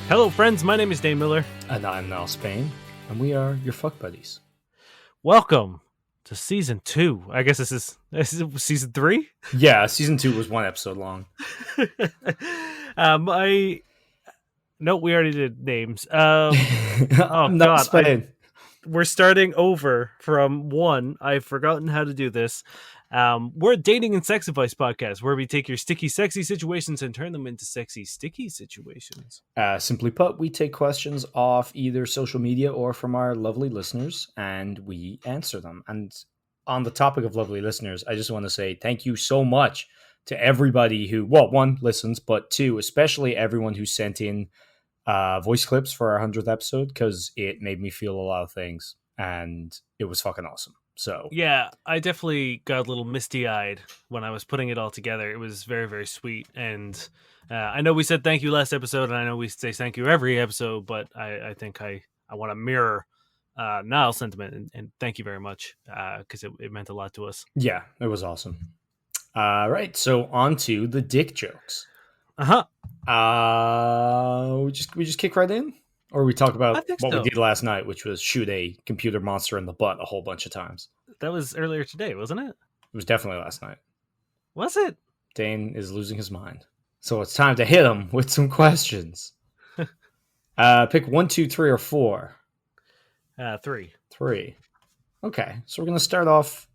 Hello, friends. My name is Dain Miller. And I'm Niall Spain, and we are your fuck buddies. Welcome to season 2. I guess this is season 3. Yeah, season 2 was one episode long. No, we already did names. I'm not Spain. We're starting over from 1. I've forgotten how to do this. We're a dating and sex advice podcast where we take your sticky, sexy situations and turn them into sexy, sticky situations. Simply put, we take questions off either social media or from our lovely listeners, and we answer them. And on the topic of lovely listeners, I just want to say thank you so much to everybody who, well, 1, listens, but 2, especially everyone who sent in voice clips for our 100th episode, because it made me feel a lot of things, and it was fucking awesome. So yeah, I definitely got a little misty-eyed when I was putting it all together. It was very, very sweet. And I know we said thank you last episode, and I know we say thank you every episode, but I think I want to mirror Niall's sentiment, and thank you very mumuch, because it meant a lot to us. Yeah, it was awesome. Right, so on to the dick jokes. We just kick right in? Or we talk about what we did last night, which was shoot a computer monster in the butt a whole bunch of times. That was earlier today, wasn't it? It was definitely last night. Was it? Dain is losing his mind. So it's time to hit him with some questions. Pick 1, 2, 3, or 4. 3. 3. Okay, so we're going to start off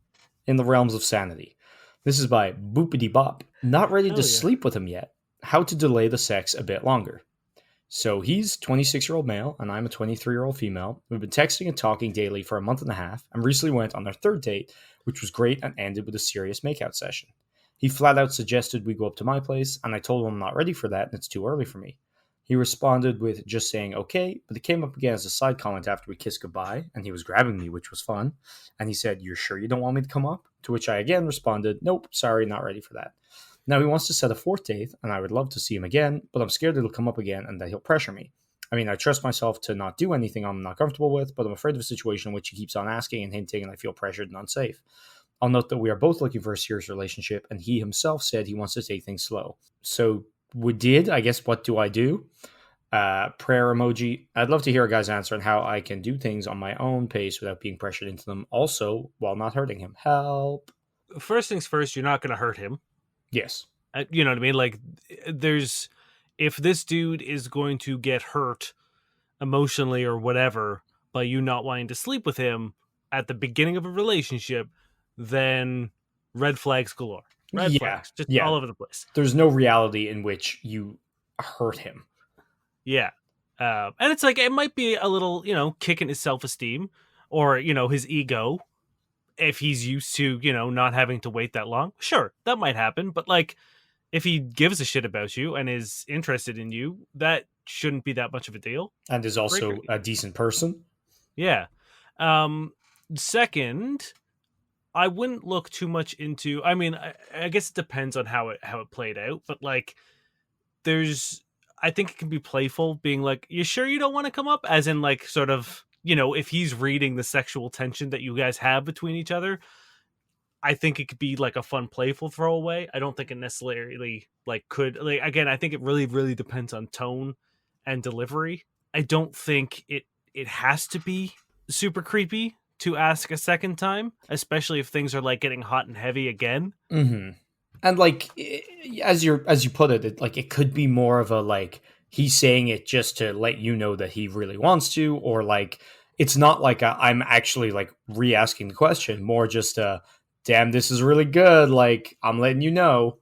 in the realms of sanity. This is by Boopity Bop. Not ready to sleep with him yet. How to delay the sex a bit longer. So he's 26-year-old male, and I'm a 23-year-old female. We've been texting and talking daily for a month and a half, and recently went on our 3rd date, which was great and ended with a serious makeout session. He flat out suggested we go up to my place, and I told him I'm not ready for that and it's too early for me. He responded with just saying okay, but it came up again as a side comment after we kissed goodbye, and he was grabbing me, which was fun. And he said, "You're sure you don't want me to come up?" To which I again responded, "Nope, sorry, not ready for that." Now he wants to set a 4th date, and I would love to see him again, but I'm scared it'll come up again and that he'll pressure me. I mean, I trust myself to not do anything I'm not comfortable with, but I'm afraid of a situation in which he keeps on asking and hinting, and I feel pressured and unsafe. I'll note that we are both looking for a serious relationship, and he himself said he wants to take things slow. So we did, I guess, what do I do? Prayer emoji. I'd love to hear a guy's answer on how I can do things on my own pace without being pressured into them, also while not hurting him. Help. First things first, you're not going to hurt him. Yes. You know what I mean? Like, if this dude is going to get hurt emotionally or whatever by you not wanting to sleep with him at the beginning of a relationship, then red flags galore. Red flags, just all over the place. There's no reality in which you hurt him. Yeah. And it's like, it might be a little, kicking his self-esteem or, his ego. If he's used to, not having to wait that long, sure, that might happen. But like, if he gives a shit about you and is interested in you, that shouldn't be that much of a deal. And is also a decent person. Yeah. Second, I wouldn't look too much into. I mean, I guess it depends on how it played out. But like, I think it can be playful, being like, "You sure you don't want to come up?" As in, like, sort of. If he's reading the sexual tension that you guys have between each other, I think it could be like a fun, playful throwaway. I don't think it necessarily again, I think it really, really depends on tone and delivery. I don't think it has to be super creepy to ask a second time, especially if things are like getting hot and heavy again. Mm-hmm. And like, as you put it, it could be more of a like, he's saying it just to let you know that he really wants to, or like, it's not like I'm actually like re-asking the question, more just damn, this is really good. Like, I'm letting you know.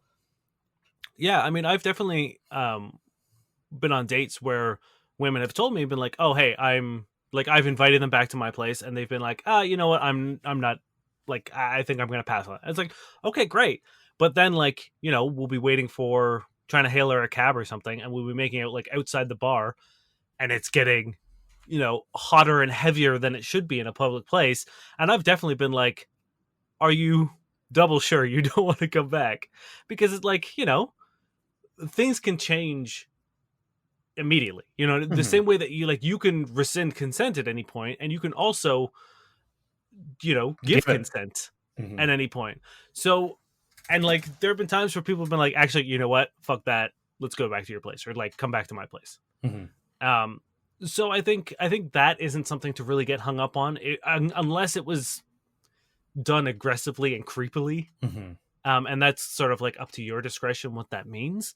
Yeah. I mean, I've definitely been on dates where women have told me, been like, "Oh, hey, I've invited them back to my place," and they've been like, "You know what? I'm not, like, I think I'm going to pass on it." It's like, okay, great. But then, like, we'll be waiting for, trying to hail her a cab or something, and we'll be making out like outside the bar, and it's getting, hotter and heavier than it should be in a public place. And I've definitely been like, "Are you double sure you don't want to come back?" Because it's like, things can change immediately. The same way that you can rescind consent at any point, and you can also, give consent at any point. So, and like, there have been times where people have been like, "Actually, you know what? Fuck that. Let's go back to your place," or like, "Come back to my place." Mm-hmm. Um, so I think that isn't something to really get hung up on, unless it was done aggressively and creepily. Mm-hmm. And that's sort of like up to your discretion what that means.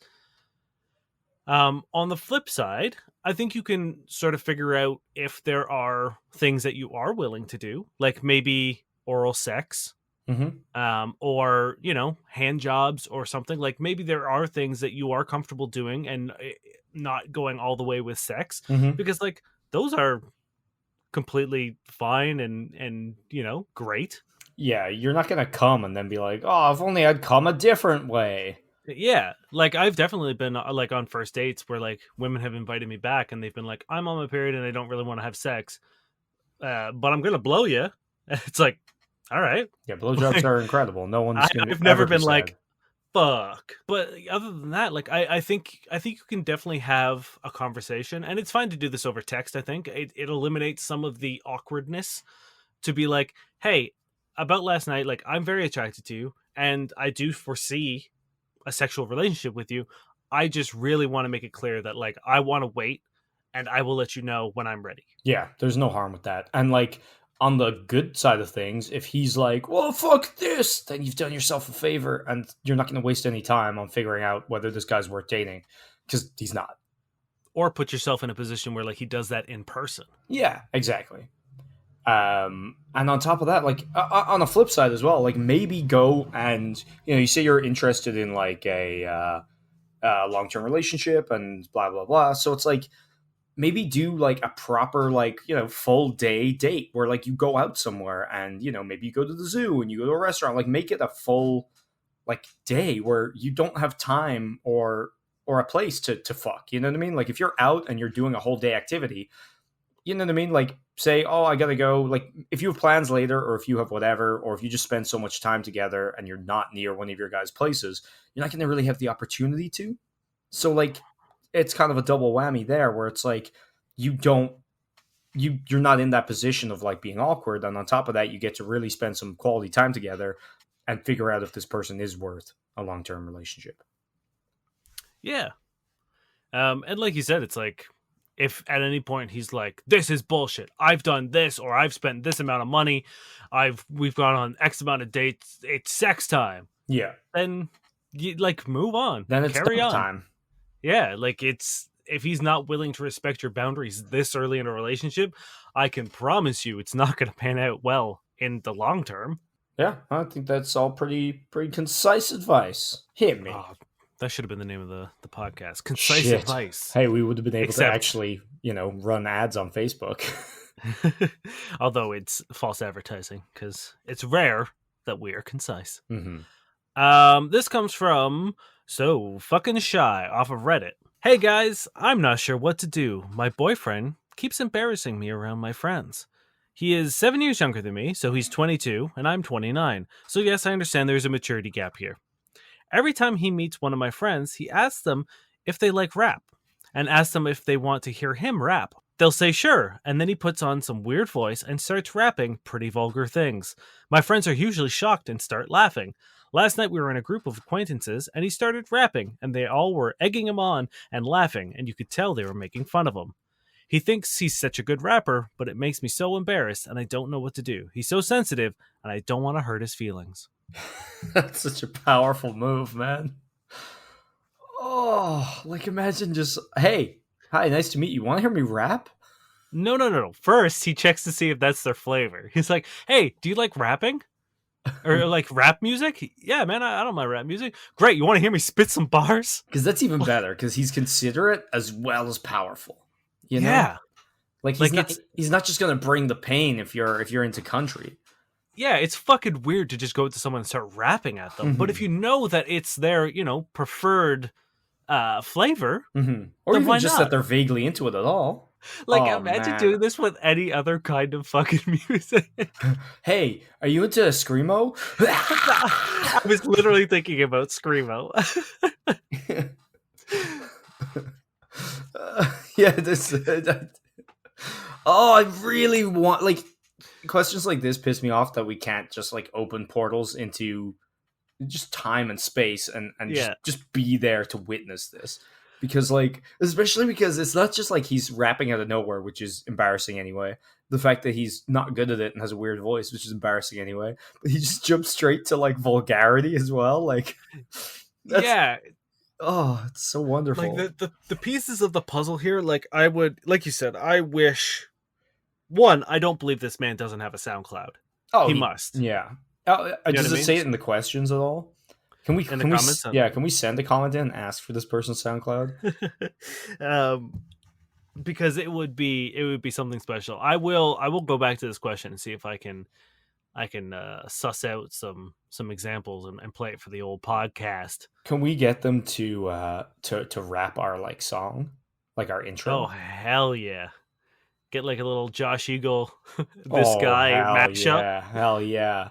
On the flip side, I think you can sort of figure out if there are things that you are willing to do, like maybe oral sex, Mm-hmm. or hand jobs or something. Like maybe there are things that you are comfortable doing and not going all the way with sex, Mm-hmm. because like those are completely fine and great. Yeah, you're not gonna come and then be like, "Oh, I've only had come a different way." Yeah, like I've definitely been like on first dates where like women have invited me back and they've been like, I'm on my period and I don't really want to have sex, but I'm gonna blow you. It's like, all right. Yeah, blowjobs Like, are incredible. No one's gonna I've never ever be been like, sad. fuck. But other than that, like I think you can definitely have a conversation, and it's fine to do this over text. I think it eliminates some of the awkwardness to be like, hey, about last night, like I'm very attracted to you, and I do foresee a sexual relationship with you. I just really want to make it clear that like I want to wait, and I will let you know when I'm ready. Yeah, there's no harm with that. And like on the good side of things, if he's like, "Well, fuck this," then you've done yourself a favor, and you're not going to waste any time on figuring out whether this guy's worth dating, because he's not. Or put yourself in a position where like he does that in person. Yeah, exactly. And on top of that, like on the flip side as well, like maybe go and you say you're interested in like a long term relationship and blah blah blah. So it's like maybe do like a proper like full day date where like you go out somewhere and maybe you go to the zoo and you go to a restaurant. Like make it a full like day where you don't have time or a place to fuck. You know what I mean? Like if you're out and you're doing a whole day activity, you know what I mean? Like say, oh, I gotta go. Like if you have plans later, or if you have whatever, or if you just spend so much time together and you're not near one of your guys' places, you're not gonna really have the opportunity to. So like it's kind of a double whammy there where it's like you don't you're not in that position of like being awkward, and on top of that you get to really spend some quality time together and figure out if this person is worth a long-term relationship. Yeah. And like you said, it's like if at any point he's like, "This is bullshit. I've done this, or I've spent this amount of money. We've gone on X amount of dates. It's sex time." Yeah, Then you like move on, then it's carry dump on. time. Yeah, like it's if he's not willing to respect your boundaries this early in a relationship, I can promise you it's not going to pan out well in the long term. Yeah, I think that's all pretty concise advice. Hit me. Oh, that should have been the name of the podcast. Concise Shit. advice. Hey, we would have been able to Except, actually, run ads on Facebook. although it's false advertising because it's rare that we are concise. Mm-hmm. This comes from So Fucking Shy off of Reddit. Hey guys, I'm not sure what to do. My boyfriend keeps embarrassing me around my friends. He is 7 years younger than me, so he's 22, and I'm 29. So yes, I understand there's a maturity gap here. Every time he meets one of my friends, he asks them if they like rap, and asks them if they want to hear him rap. They'll say sure, and then he puts on some weird voice and starts rapping pretty vulgar things. My friends are usually shocked and start laughing. Last night we were in a group of acquaintances, and he started rapping, and they all were egging him on and laughing, and you could tell they were making fun of him. He thinks he's such a good rapper, but it makes me so embarrassed, and I don't know what to do. He's so sensitive, and I don't want to hurt his feelings. That's such a powerful move, man. Oh, like imagine just, hey, hi, nice to meet you. Want to hear me rap? No. First, he checks to see if that's their flavor. He's like, hey, do you like rapping? Or like rap music? Yeah, man, I don't mind rap music. Great, you want to hear me spit some bars? Because that's even better, because he's considerate as well as powerful. You know? Yeah. Like he's not just gonna bring the pain if you're into country. Yeah, it's fucking weird to just go to someone and start rapping at them. But if you know that it's their, preferred flavor, or then even why just not? that they're vaguely into it at all. Like, Oh, imagine man. doing this with any other kind of fucking music. Hey, are you into screamo? I was literally thinking about Screamo. Yeah, this. Oh, I really want like questions like this piss me off that we can't just like open portals into just time and space and Yeah. just be there to witness this. because like especially because it's not just like he's rapping out of nowhere, which is embarrassing anyway. The fact that he's not good at it and has a weird voice, which is embarrassing anyway, but he just jumps straight to like vulgarity as well. Like that's Yeah, it's so like wonderful. the pieces of the puzzle here, like I would, like you said, I wish. One, I don't believe this man doesn't have a SoundCloud. Oh, He he must. yeah. You know what Does I it mean? say it in the questions at all? Can we In the can we comments. yeah, can we send a comment in and ask for this person's SoundCloud? um, because it would be something special. I will go back to this question and see if I can suss out some examples and play it for the old podcast. Can we get them to rap our like song, like our Oh intro? hell yeah! Get like a little Josh Eagle, this Oh guy hell mashup. yeah, hell yeah.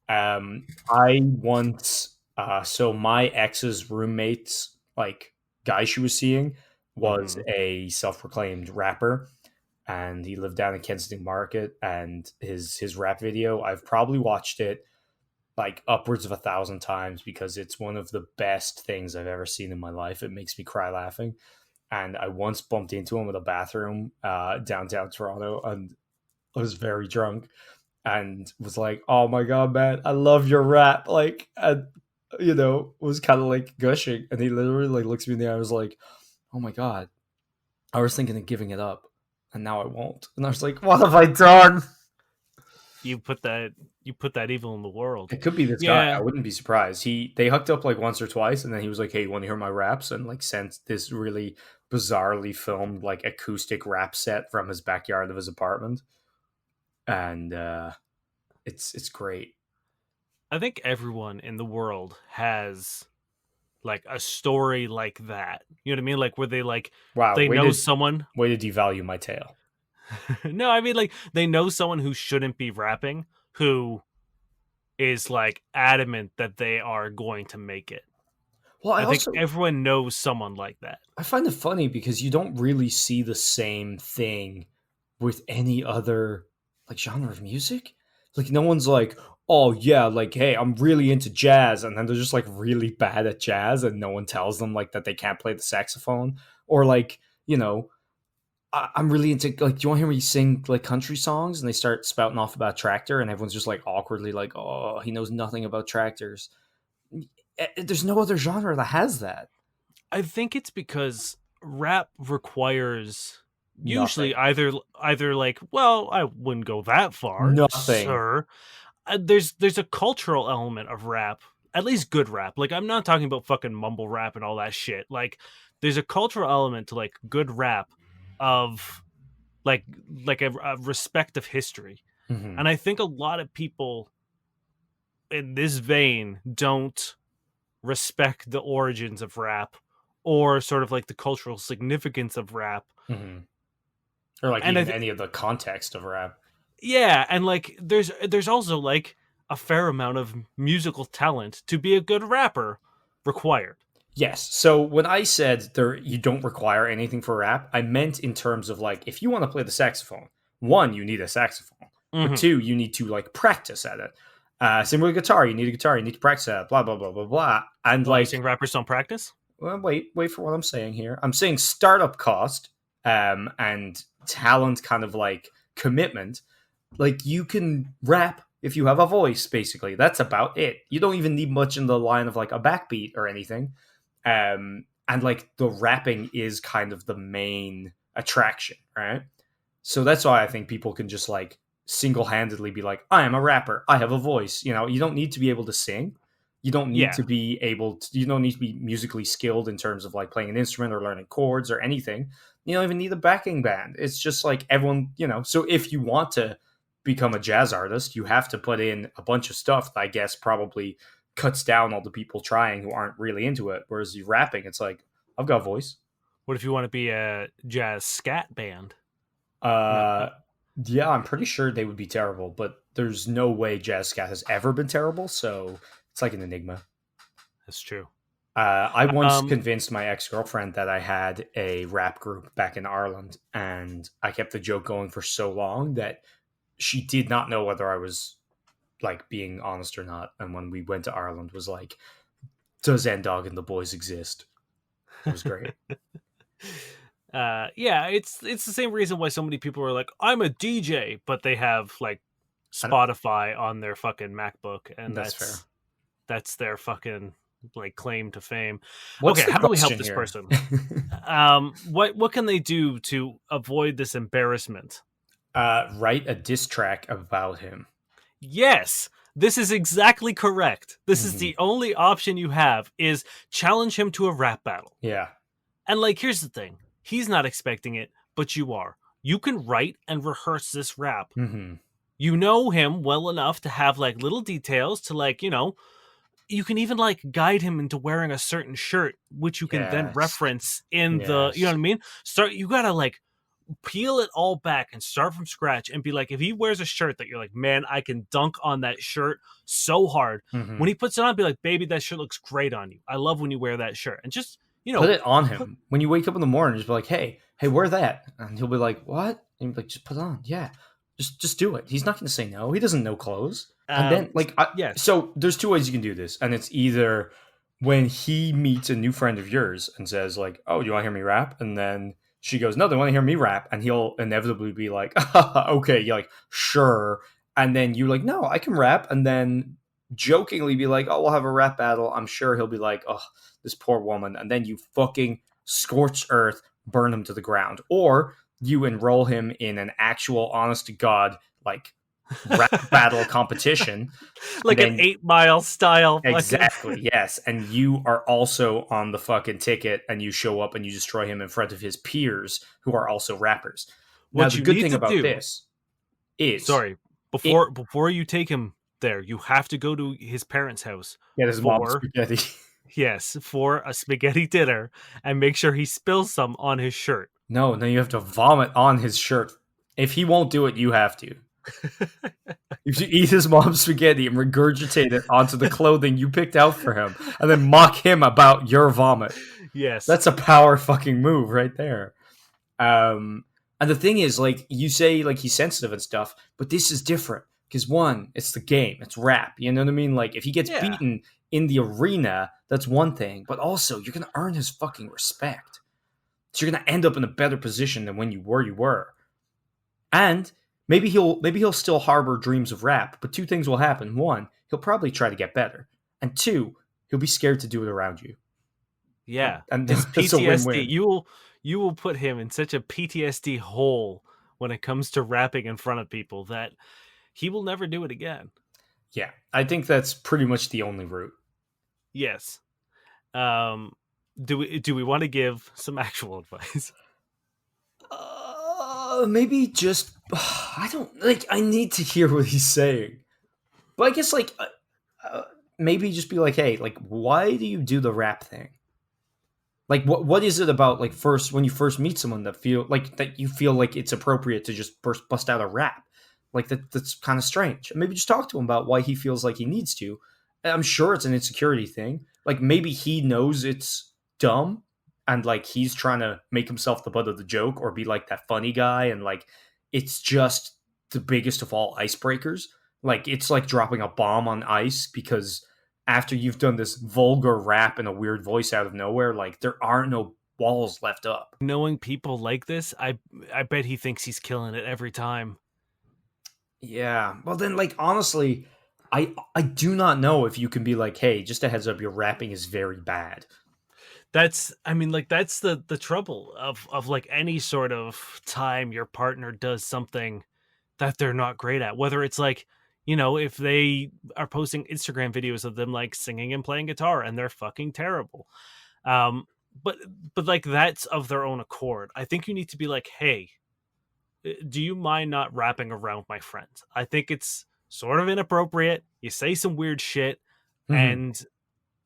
I once so my ex's roommate's like guy she was seeing was Hmm. a self-proclaimed rapper, and he lived down in Kensington Market, and his rap video, I've probably watched it like upwards of 1,000 times because it's one of the best things I've ever seen in my life. It makes me cry laughing. And I once bumped into him at a bathroom downtown Toronto, and I was very drunk and was like, "Oh my god, man, I love your rap!" Like, and was kind of like gushing, and he literally like looks me in the eye. I was like, "Oh my god, I was thinking of giving it up, and now I won't." And I was like, "What have I done?" You put that you put that evil in the world. It could be this guy. I Yeah, wouldn't be surprised. They hooked up like once or twice, and then he was like, "Hey, you want to hear my raps?" And like sent this really bizarrely filmed like acoustic rap set from his backyard of his apartment, and it's great. I think everyone in the world has like a story like that. You know what I mean? Like where Wow, they know someone. way to devalue my tale. No, I mean like they know someone who shouldn't be rapping who is like adamant that they are going to make it. Well, I think everyone knows someone like that. I find it funny because you don't really see the same thing with any other like genre of music. Like no one's like, "Oh yeah, like hey, I'm really into jazz," and then they're just like really bad at jazz, and no one tells them like that they can't play the saxophone, or like I'm really into like, do you want to hear me sing like country songs? And they start spouting off about tractor, and everyone's just like awkwardly like, "Oh, he knows nothing about tractors." There's no other genre that has that. I think it's because rap requires Nothing. usually either like, well, I wouldn't go that far, Nothing. sir. There's a cultural element of rap, at least good rap. Like I'm not talking about fucking mumble rap and all that shit. Like there's a cultural element to like good rap of like a respect of history. Hmm. And I think a lot of people in this vein don't respect the origins of rap or sort of like the cultural significance of rap. Hmm. Or like And even any of the context of rap. yeah, and like there's also like a fair amount of musical talent to be a good rapper required. Yes. So when I said there you don't require anything for rap, I meant in terms of like if you want to play the saxophone, one, you need a saxophone. But Mm-hmm. two, you need to like practice at it. Same with guitar, you need a guitar, you need to practice at it, blah blah blah blah blah. And Why you like saying rappers don't practice? well, wait for what I'm saying here. I'm saying startup cost, and talent kind of like commitment. Like you can rap if you have a voice, basically. That's about it. You don't even need much in the line of like a backbeat or anything. And like the rapping is kind of the main attraction, right? So that's why I think people can just like single-handedly be like, I am a rapper, I have a voice. You don't need to be able to sing. You don't need Yeah, to be able to, you don't need to be musically skilled in terms of like playing an instrument or learning chords or anything. You don't even need a backing band. It's just like everyone, so if you want to become a jazz artist, you have to put in a bunch of stuff that I guess probably cuts down all the people trying who aren't really into it. Whereas you rapping, it's like, I've got a voice. what if you want to be a jazz scat band? Not Uh, yeah, I'm pretty sure they would be terrible, but there's no way jazz scat has ever been terrible, so it's like an enigma. that's true. I once Um, convinced my ex girlfriend that I had a rap group back in Ireland, and I kept the joke going for so long that she did not know whether I was like being honest or not. And when we went to Ireland, was like, "Does N Dog and the Boys exist?" It was great. Yeah, it's the same reason why so many people are like, I'm a DJ, but they have like Spotify on their fucking MacBook, and That's fair. that's their fucking like claim to fame. What's Okay, the how do we help question this here? person? What can they do to avoid this embarrassment? Write a diss track about him. Yes, this is exactly correct. This is Mhm. the only option you have is challenge him to a rap battle. Yeah. And like here's the thing. He's not expecting it, but you are. You can write and rehearse this rap. Hmm. You know him well enough to have like little details to like, you can even like guide him into wearing a certain shirt, which you can then Yes. reference in the, you know what Yes. I mean? You gotta like peel it all back and start from scratch and be like, if he wears a shirt that you're like, man, I can dunk on that shirt so hard. Hmm. When he puts it on, be like, baby, that shirt looks great on you. I love when you wear that shirt. And just, Put it on put, him when you wake up in the morning. Just be like, hey, wear that, and he'll be like, what? And you'll be like, just put it on. Yeah, just do it. He's not going to say no. He doesn't know clothes. And then yes. so there's two ways you can do this, and it's either when he meets a new friend of yours and says like, oh, do you want to hear me rap? And then she goes, no, they want to hear me rap, and he'll inevitably be like, okay, you're like, sure, and then you're like, no, I can rap, and then jokingly be like, oh, we'll have a rap battle. I'm sure he'll be like, oh, this poor woman, and then you fucking scorch earth, burn him to the ground, or you enroll him in an actual, honest to god, like rap battle competition, and Like an then 8 Mile style fucking. exactly, yes, and you are also on the fucking ticket, and you show up and you destroy him in front of his peers who are also rappers. Now, What the you good need thing to about do, this is sorry, it. before you take him there, you have to go to his parents' house Yeah, his mom's for spaghetti. yes, for a spaghetti dinner and make sure he spills some on his shirt. No, then you have to vomit on his shirt. If he won't do it, you have to. You should eat his mom's spaghetti and regurgitate it onto the clothing you picked out for him, and then mock him about your vomit. Yes. That's a power fucking move right there. And the thing is, like, you say, like, he's sensitive and stuff, but this is different because one, it's the game, it's rap. You know what I mean? Like, if he gets Yeah. beaten in the arena, that's one thing, but also you're gonna earn his fucking respect. So you're gonna end up in a better position than when you were. And maybe he'll still harbor dreams of rap, but two things will happen. One, he'll probably try to get better. And two, he'll be scared to do it around you. Yeah. And His that's a PTSD, win-win. you will put him in such a PTSD hole when it comes to rapping in front of people that he will never do it again. Yeah, I think that's pretty much the only route. Yes. Um do we want to give some actual advice? Maybe just I don't like. I need to hear what he's saying, but I guess like uh, maybe just be like, hey, like, why do you do the rap thing? Like, what is it about like first when you first meet someone that you feel like it's appropriate to just bust out a rap? Like that's kind of strange. Maybe just talk to him about why he feels like he needs to. I'm sure it's an insecurity thing. Like maybe he knows it's dumb and like he's trying to make himself the butt of the joke or be like that funny guy and like it's just the biggest of all icebreakers. Like it's like dropping a bomb on ice because after you've done this vulgar rap in a weird voice out of nowhere, like there are no walls left up. Knowing people like this, I bet he thinks he's killing it every time. Yeah. Well then like honestly, I do not know if you can be like, hey, just a heads up, your rapping is very bad. That's I mean like that's the trouble of like any sort of time your partner does something that they're not great at, whether it's like, if they are posting Instagram videos of them like singing and playing guitar and they're fucking terrible. um but like that's of their own accord. I think you need to be like, hey, do you mind not rapping around my friends? I think it's sort of inappropriate. You say some weird shit, Mhm.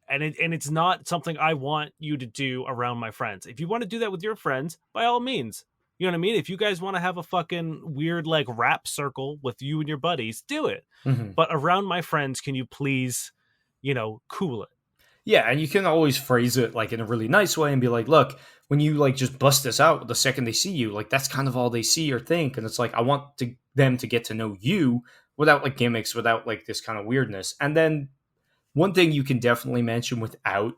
and it's not something I want you to do around my friends. If you want to do that with your friends, by all means. You know what I mean? If you guys want to have a fucking weird like rap circle with you and your buddies, do it. Mhm. But around my friends, can you please, cool it? Yeah, and you can always phrase it like in a really nice way and be like, look, when you like just bust this out the second they see you, like that's kind of all they see or think. And it's like, I want them to get to know you without like gimmicks, without like this kind of weirdness. And then one thing you can definitely mention without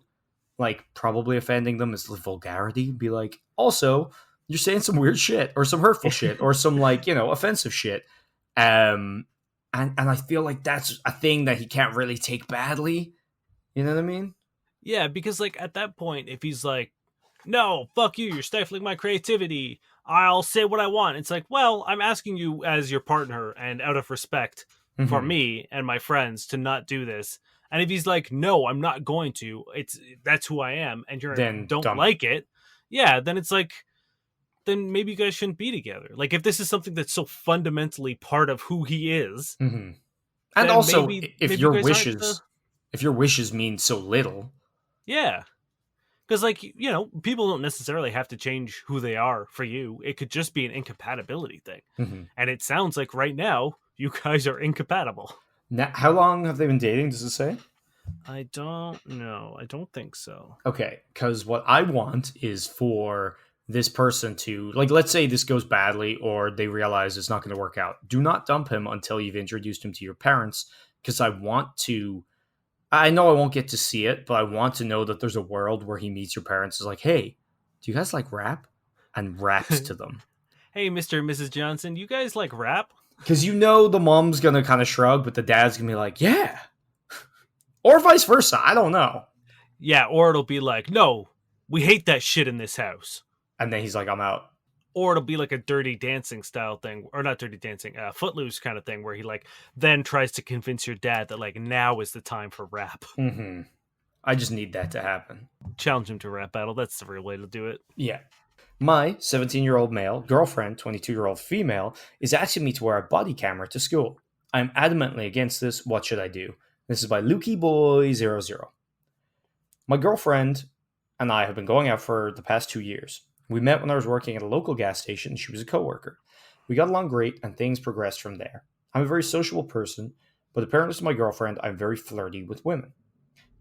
like probably offending them is the vulgarity. Be like, also, you're saying some weird shit or some hurtful shit or some like, offensive shit. And I feel like that's a thing that he can't really take badly. You know what I mean? Yeah, because like at that point, if he's like, "No, fuck you, you're stifling my creativity. I'll say what I want." It's like, well, I'm asking you as your partner and out of respect for Mm-hmm. me and my friends to not do this. And if he's like, "No, I'm not going to. That's who I am," and you Then don't dump him. like it, yeah, then it's like, then maybe you guys shouldn't be together. Like if this is something that's so fundamentally part of who he is, Mm-hmm. And then also, maybe you guys aren't the if your wishes mean so little, yeah. Because, like, people don't necessarily have to change who they are for you. It could just be an incompatibility thing. mm-hmm. And it sounds like right now, you guys are incompatible. Now, how long have they been dating? Does it say? I don't know. I don't think so. Okay, because what I want is for this person to, like, let's say this goes badly or they realize it's not going to work out. Do not dump him until you've introduced him to your parents, because I want to. I know I won't get to see it, but I want to know that there's a world where he meets your parents. Is like, hey, do you guys like rap? And raps to them. Hey, Mr. and Mrs. Johnson, you guys like rap? Because the mom's going to kind of shrug, but the dad's going to be like, yeah. Or vice versa. I don't know. Yeah, or it'll be like, no, we hate that shit in this house. And then he's like, I'm out. Or it'll be like a Dirty Dancing style thing, or not Dirty Dancing, Footloose kind of thing, where he like then tries to convince your dad that like now is the time for rap. Mm-hmm. I just need that to happen. Challenge him to a rap battle. That's the real way to do it. Yeah. My 17-year-old male girlfriend, 22-year-old female, is asking me to wear a body camera to school. I'm adamantly against this. What should I do? This is by LukeyBoy00. My girlfriend and I have been going out for the past 2 years. We met when I was working at a local gas station. She was a coworker. We got along great, and things progressed from there. I'm a very sociable person, but apparently to my girlfriend, I'm very flirty with women.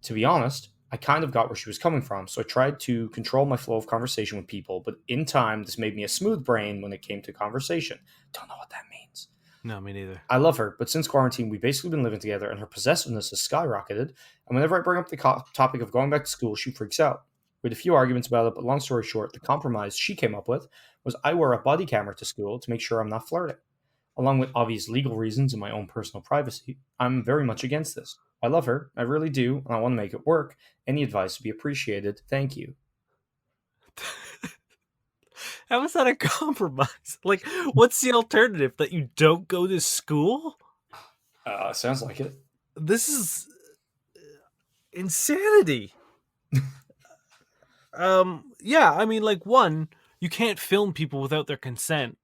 To be honest, I kind of got where she was coming from, so I tried to control my flow of conversation with people, but in time, this made me a smooth brain when it came to conversation. Don't know what that means. No, me neither. I love her, but since quarantine, we've basically been living together, and her possessiveness has skyrocketed, and whenever I bring up the topic of going back to school, she freaks out. We had a few arguments about it, but long story short, the compromise she came up with was I wear a body camera to school to make sure I'm not flirting. Along with obvious legal reasons and my own personal privacy, I'm very much against this. I love her, I really do, and I want to make it work. Any advice would be appreciated. Thank you. How is that a compromise? Like, what's the alternative? That you don't go to school? Sounds like it. This is insanity. Yeah, I mean, like, one, you can't film people without their consent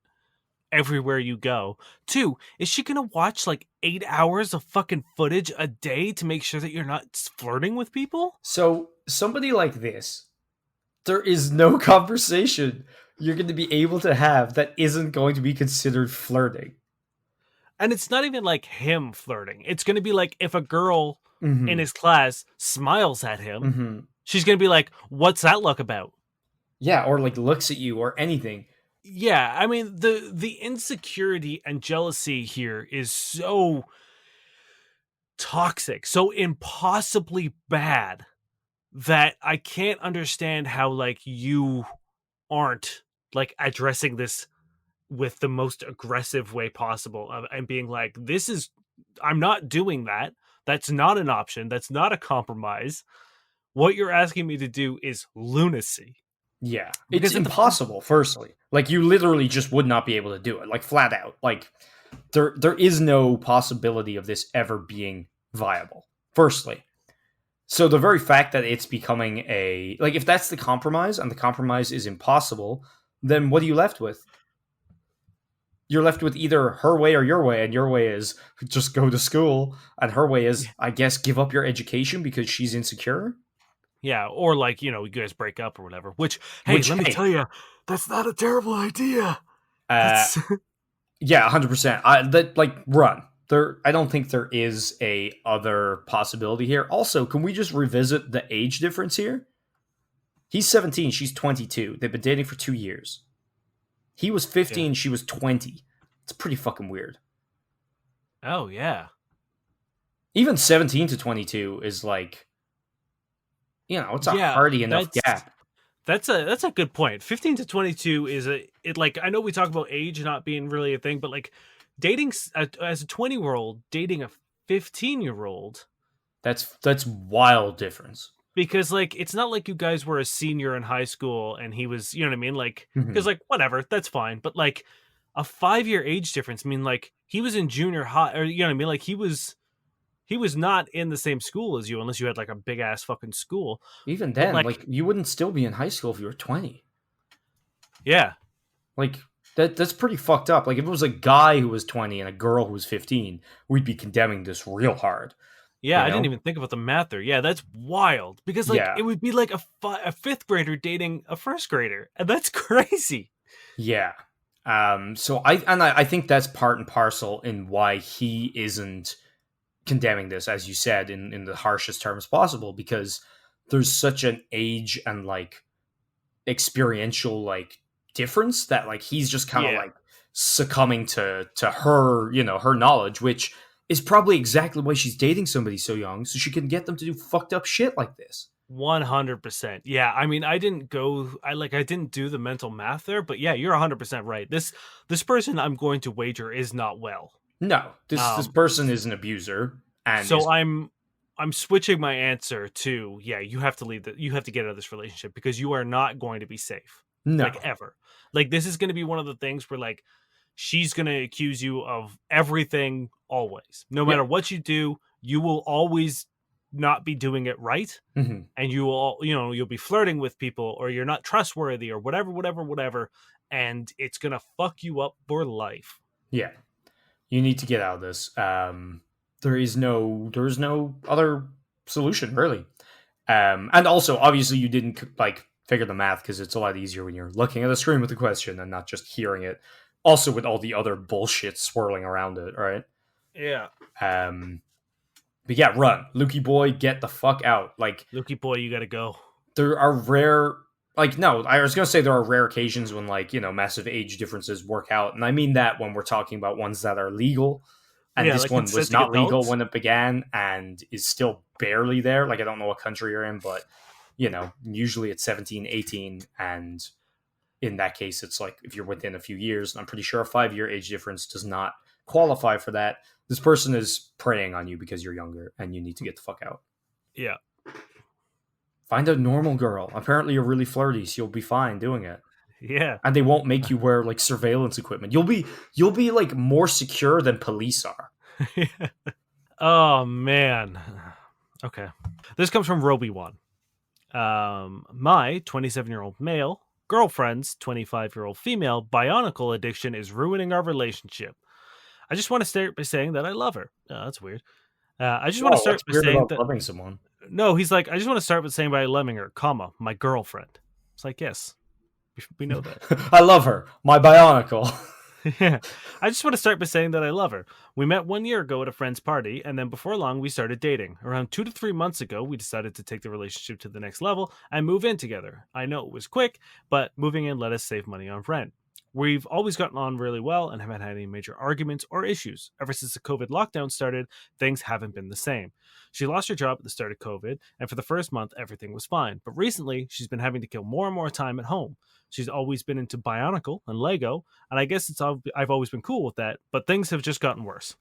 everywhere you go. Two, is she gonna watch like 8 hours of fucking footage a day to make sure that you're not flirting with people? So, somebody like this, there is no conversation you're going to be able to have that isn't going to be considered flirting. And it's not even like him flirting. It's gonna be like if a girl Mm-hmm. in his class smiles at him, Mm-hmm. she's gonna be like, "What's that look about?" Yeah, or like looks at you or anything. Yeah, I mean the insecurity and jealousy here is so toxic, so impossibly bad that I can't understand how like you aren't like addressing this with the most aggressive way possible and being like, this is, I'm not doing that. That's not an option. That's not a compromise. What you're asking me to do is lunacy. Yeah, it's Because impossible. Firstly, like you literally just would not be able to do it, like flat out. Like there is no possibility of this ever being viable. Firstly, so the very fact that it's becoming a like if that's the compromise and the compromise is impossible, then what are you left with? You're left with either her way or your way, and your way is just go to school, and her way is, I guess, give up your education because she's insecure. yeah, or like, you guys break up or whatever. Which, hey, let me tell you, that's not a terrible idea. That's yeah, 100%. That like run. I don't think there is a other possibility here. Also, can we just revisit the age difference here? He's 17, she's 22. They've been dating for 2 years. He was 15, she was 20. It's pretty fucking weird. Oh, yeah. Even 17 to 22 is like It's a Yeah, hearty enough that's gap. that's a good point. 15 to 22 is like I know we talk about age not being really a thing, but like dating as a 20-year-old dating a 15-year-old, That's wild difference. because like it's not like you guys were a senior in high school and he was, you know what I mean, like because Mhm. like whatever, that's fine, but like a 5-year age difference, I mean, like he was in junior high, or you know what I mean, like he was not in the same school as you unless you had like a big ass fucking school. Even But then, like like, you wouldn't still be in high school if you were 20. yeah, Like that's pretty fucked up. Like if it was a guy who was 20 and a girl who was 15, we'd be condemning this real hard, yeah, you I didn't know? even think about the math there. Yeah, that's wild, because like Yeah. it would be like a fifth grader dating a first grader, and that's crazy. Yeah. So I think that's part and parcel in why he isn't condemning this, as you said, in the harshest terms possible, because there's such an age and like experiential like difference that like he's just kind of Yeah, like succumbing to her, her knowledge, which is probably exactly why she's dating somebody so young, so she can get them to do fucked up shit like this. 100%. Yeah, I mean, I didn't do the mental math there, but yeah, you're 100% right. This person, I'm going to wager, is not well. No, this Um, person is an abuser and so is I'm switching my answer to, yeah, you have to you have to get out of this relationship because you are not going to be safe, like no. ever. Like this is going to be one of the things where like she's going to accuse you of everything always. No Yeah. matter what you do, you will always not be doing it right, Hmm. and you'll be flirting with people, or you're not trustworthy, or whatever, and it's going to fuck you up for life. Yeah. You need to get out of this. There is no other solution really. And also, obviously, you didn't like figure the math because it's a lot easier when you're looking at the screen with the question and not just hearing it. Also, with all the other bullshit swirling around it, right? Yeah. Um, but yeah, run, Lukey boy, get the fuck out. Like Lukey boy, you got to go. there are rare, like no, I was gonna say there are rare occasions when like massive age differences work out, and I mean that when we're talking about ones that are legal, and Yeah, this like one was consenting not legal adults. when it began and is still barely there. Like I don't know what country you're in, but usually it's 17, 18, and in that case it's like if you're within a few years, and I'm pretty sure a 5-year age difference does not qualify for that. This person is preying on you because you're younger and you need to get the fuck out. Yeah. Find a normal girl. Apparently you're really flirty, so you'll be fine doing it. Yeah. And they won't make you wear like surveillance equipment. You'll be like more secure than police are. Oh man. Okay. This comes from Roby One. My 27-year-old male girlfriend's 25-year-old female bionicle addiction is ruining our relationship. I just want to start by saying that I love her. Oh, that's weird. I just want to Whoa, what's start by weird saying about that loving someone? no, he's like, I just want to start with saying by loving her, comma, my girlfriend. It's like, yes, we know that. I love her. My bionicle. Yeah. I just want to start by saying that I love her. We met 1 year ago at a friend's party, and then before long, we started dating. Around 2 to 3 months ago, we decided to take the relationship to the next level and move in together. I know it was quick, but moving in let us save money on rent. We've always gotten on really well and haven't had any major arguments or issues. Ever since the COVID lockdown started, things haven't been the same. She lost her job at the start of COVID, and for the first month, everything was fine. But recently, she's been having to kill more and more time at home. She's always been into Bionicle and Lego, and I guess I've always been cool with that, but things have just gotten worse.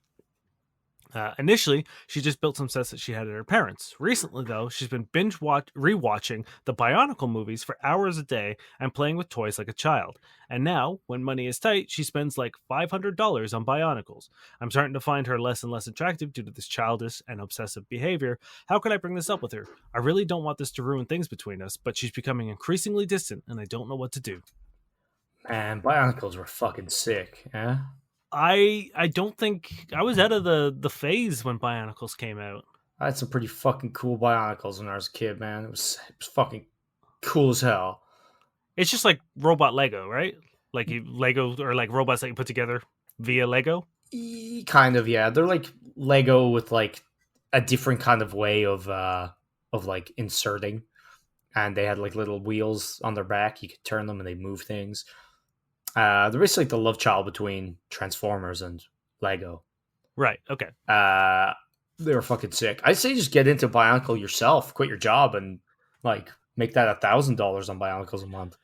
Initially, she just built some sets that she had at her parents'. Recently, though, she's been rewatching the Bionicle movies for hours a day and playing with toys like a child. And now, when money is tight, she spends like $500 on Bionicles. I'm starting to find her less and less attractive due to this childish and obsessive behavior. How can I bring this up with her? I really don't want this to ruin things between us, but she's becoming increasingly distant, and I don't know what to do. Man, bionicles were fucking sick. Yeah. I don't think I was out of the phase when Bionicles came out. I had some pretty fucking cool bionicles when I was a kid, man. It was fucking cool as hell. It's just like robot Lego, right? Like Lego, or like robots that you put together via Lego. Kind of, yeah. They're like Lego with like a different kind of way of like inserting. And they had like little wheels on their back. You could turn them and they move things. They're basically like the love child between Transformers and Lego. Right. Okay. They were fucking sick. I'd say just get into Bionicle yourself, quit your job, and Like, make that $1,000 on Bionicles a month.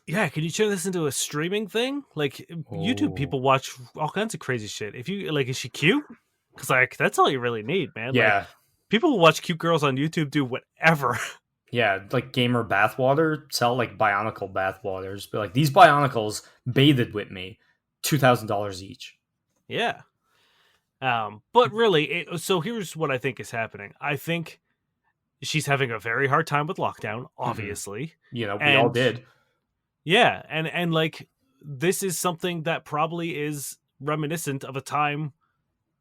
Yeah, can you turn this into a streaming thing? Like YouTube Oh, people watch all kinds of crazy shit. If you like, is she cute? Because like that's all you really need, man. Like yeah, people who watch cute girls on YouTube do whatever. yeah. Like gamer bathwater, sell like Bionicle bathwaters. Be like, these Bionicles bathed with me, $2,000 each. Yeah. But really, so here's what I think is happening. I think she's having a very hard time with lockdown, Hmm. obviously, We all and did. yeah, and like this is something that probably is reminiscent of a time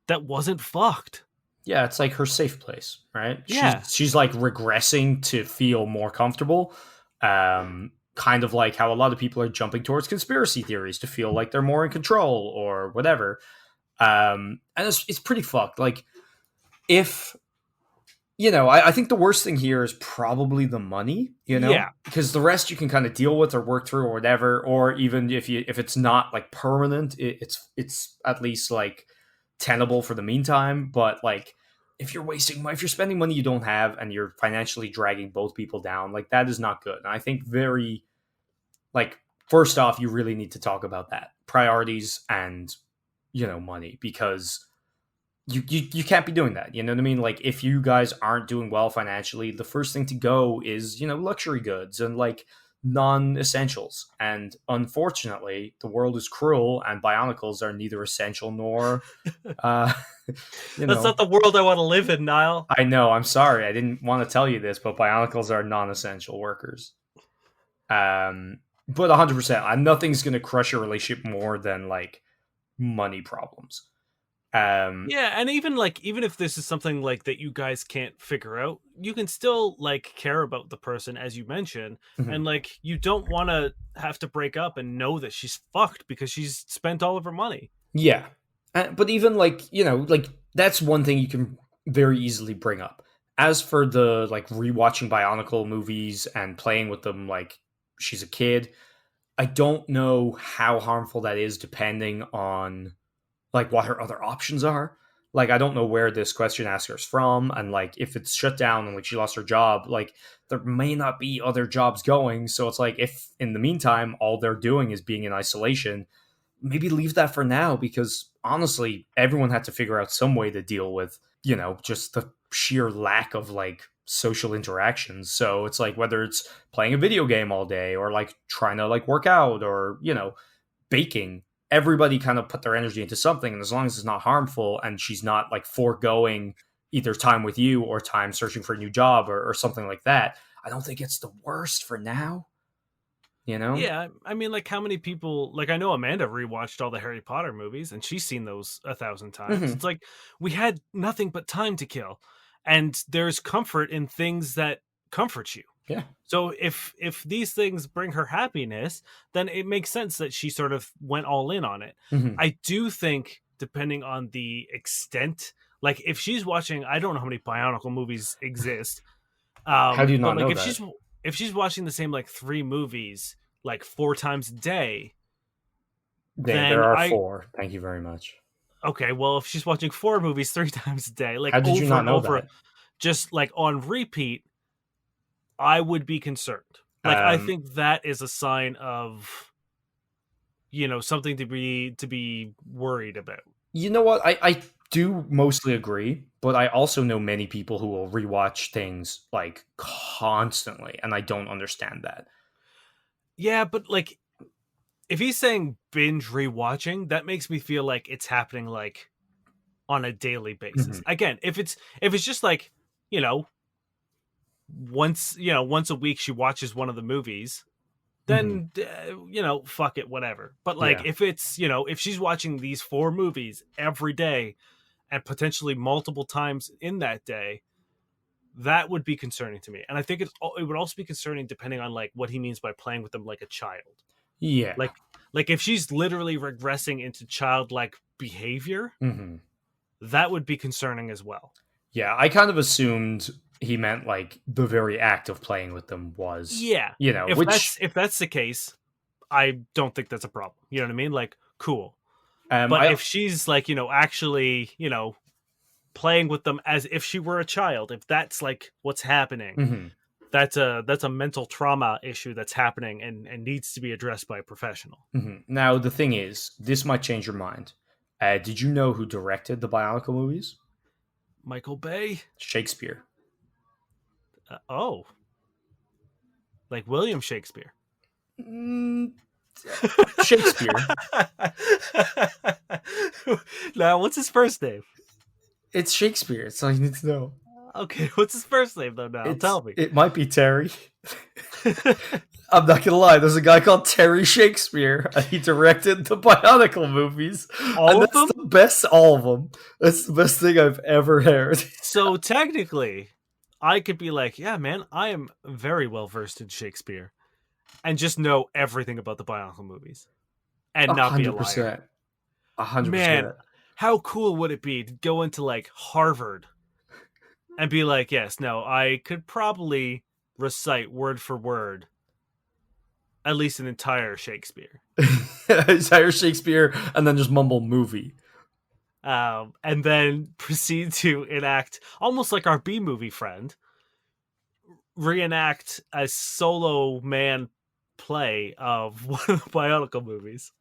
that wasn't fucked. Yeah, it's like her safe place, right? Yeah, She's like regressing to feel more comfortable. Kind of like how a lot of people are jumping towards conspiracy theories to feel like they're more in control or whatever. And it's pretty fucked. Like, if I think the worst thing here is probably the money, yeah, because the rest you can kind of deal with or work through or whatever. Or even if it's not like permanent, it's at least like tenable for the meantime. But like, if you're spending money you don't have and you're financially dragging both people down, like that is not good. And I think very like first off, you really need to talk about that priorities and money, because you can't be doing that. You know what I mean? Like, if you guys aren't doing well financially, the first thing to go is luxury goods and like non-essentials. And unfortunately, the world is cruel, and Bionicles are neither essential nor uh you that's know not the world I want to live in, Niall. I know, I'm sorry, I didn't want to tell you this, but Bionicles are non-essential workers. But 100%, nothing's gonna crush a relationship more than like money problems. um Yeah, and even if this is something like that you guys can't figure out, you can still like care about the person as you mentioned, and mhm. like you don't want to have to break up and know that she's fucked because she's spent all of her money. Yeah. But even like, like that's one thing you can very easily bring up. As for the like rewatching Bionicle movies and playing with them like she's a kid, I don't know how harmful that is depending on like what her other options are. Like, I don't know where this question asker's from, and like if it's shut down and like she lost her job, like there may not be other jobs going. So it's like, if in the meantime all they're doing is being in isolation, maybe leave that for now, because honestly, everyone had to figure out some way to deal with, just the sheer lack of like social interactions. So it's like, whether it's playing a video game all day or like trying to like work out or, baking, everybody kind of put their energy into something. And as long as it's not harmful and she's not like foregoing either time with you or time searching for a new job or something like that, I don't think it's the worst for now, you know? Yeah, I mean, like how many people? Like I know Amanda rewatched all the Harry Potter movies, and she's seen those 1,000 times. It's Hmm. like we had nothing but time to kill, and there's comfort in things that comfort you. Yeah. So if these things bring her happiness, then it makes sense that she sort of went all in on it. Hmm. I do think, depending on the extent, like if she's watching, I don't know how many Bionicle movies exist, How do you but not like know that? if she's watching the same like three movies like four times a day, There then are I four. Thank you very much. okay, well if she's watching four movies three times a day, like How did you over not and know over, that? just like on repeat, I would be concerned. Like I Um, think that is a sign of something to be worried about. you know what? I do mostly agree, but I also know many people who will rewatch things like constantly, and I don't understand that. Yeah, but like if he's saying binge rewatching, that makes me feel like it's happening like on a daily basis. Mhm. Again, if it's just like, you know, once a week she watches one of the movies, Mhm. then fuck it, whatever. But like Yeah. if it's, if she's watching these four movies every day and potentially multiple times in that day, that would be concerning to me. And I think it would also be concerning depending on like what he means by playing with them like a child. Yeah. Like if she's literally regressing into childlike behavior, Mhm. that would be concerning as well. Yeah, I kind of assumed he meant like the very act of playing with them was, Yeah. If which that's the case, I don't think that's a problem. You know what I mean? Like cool. But I if she's like, actually, playing with them as if she were a child, if that's like what's happening, Hmm. that's a mental trauma issue that's happening and needs to be addressed by a professional. Hmm. Now, the thing is, this might change your mind. Did you know who directed the Bionicle movies? Michael Bay? Shakespeare. Oh, like William Shakespeare. Mm, Shakespeare. Now, what's his first name? It's Shakespeare. That's all you need to know. Okay, what's his first name though? Now, tell me. It might be Terry. I'm not gonna lie. There's a guy called Terry Shakespeare, and he directed the Bionicle movies, All and of that's them? the best. All of them. That's the best thing I've ever heard. So technically, I could be like, yeah, man, I am very well versed in Shakespeare, and just know everything about the Bionicle movies, and A not be a hundred liar. percent. 100%. Man, how cool would it be to go into like Harvard and be like, yes, no, I could probably recite word for word at least an entire Shakespeare. Entire Shakespeare, and then just mumble movie. And then proceed to enact, almost like our B movie friend, reenact a solo man play of one of the Bionicle movies.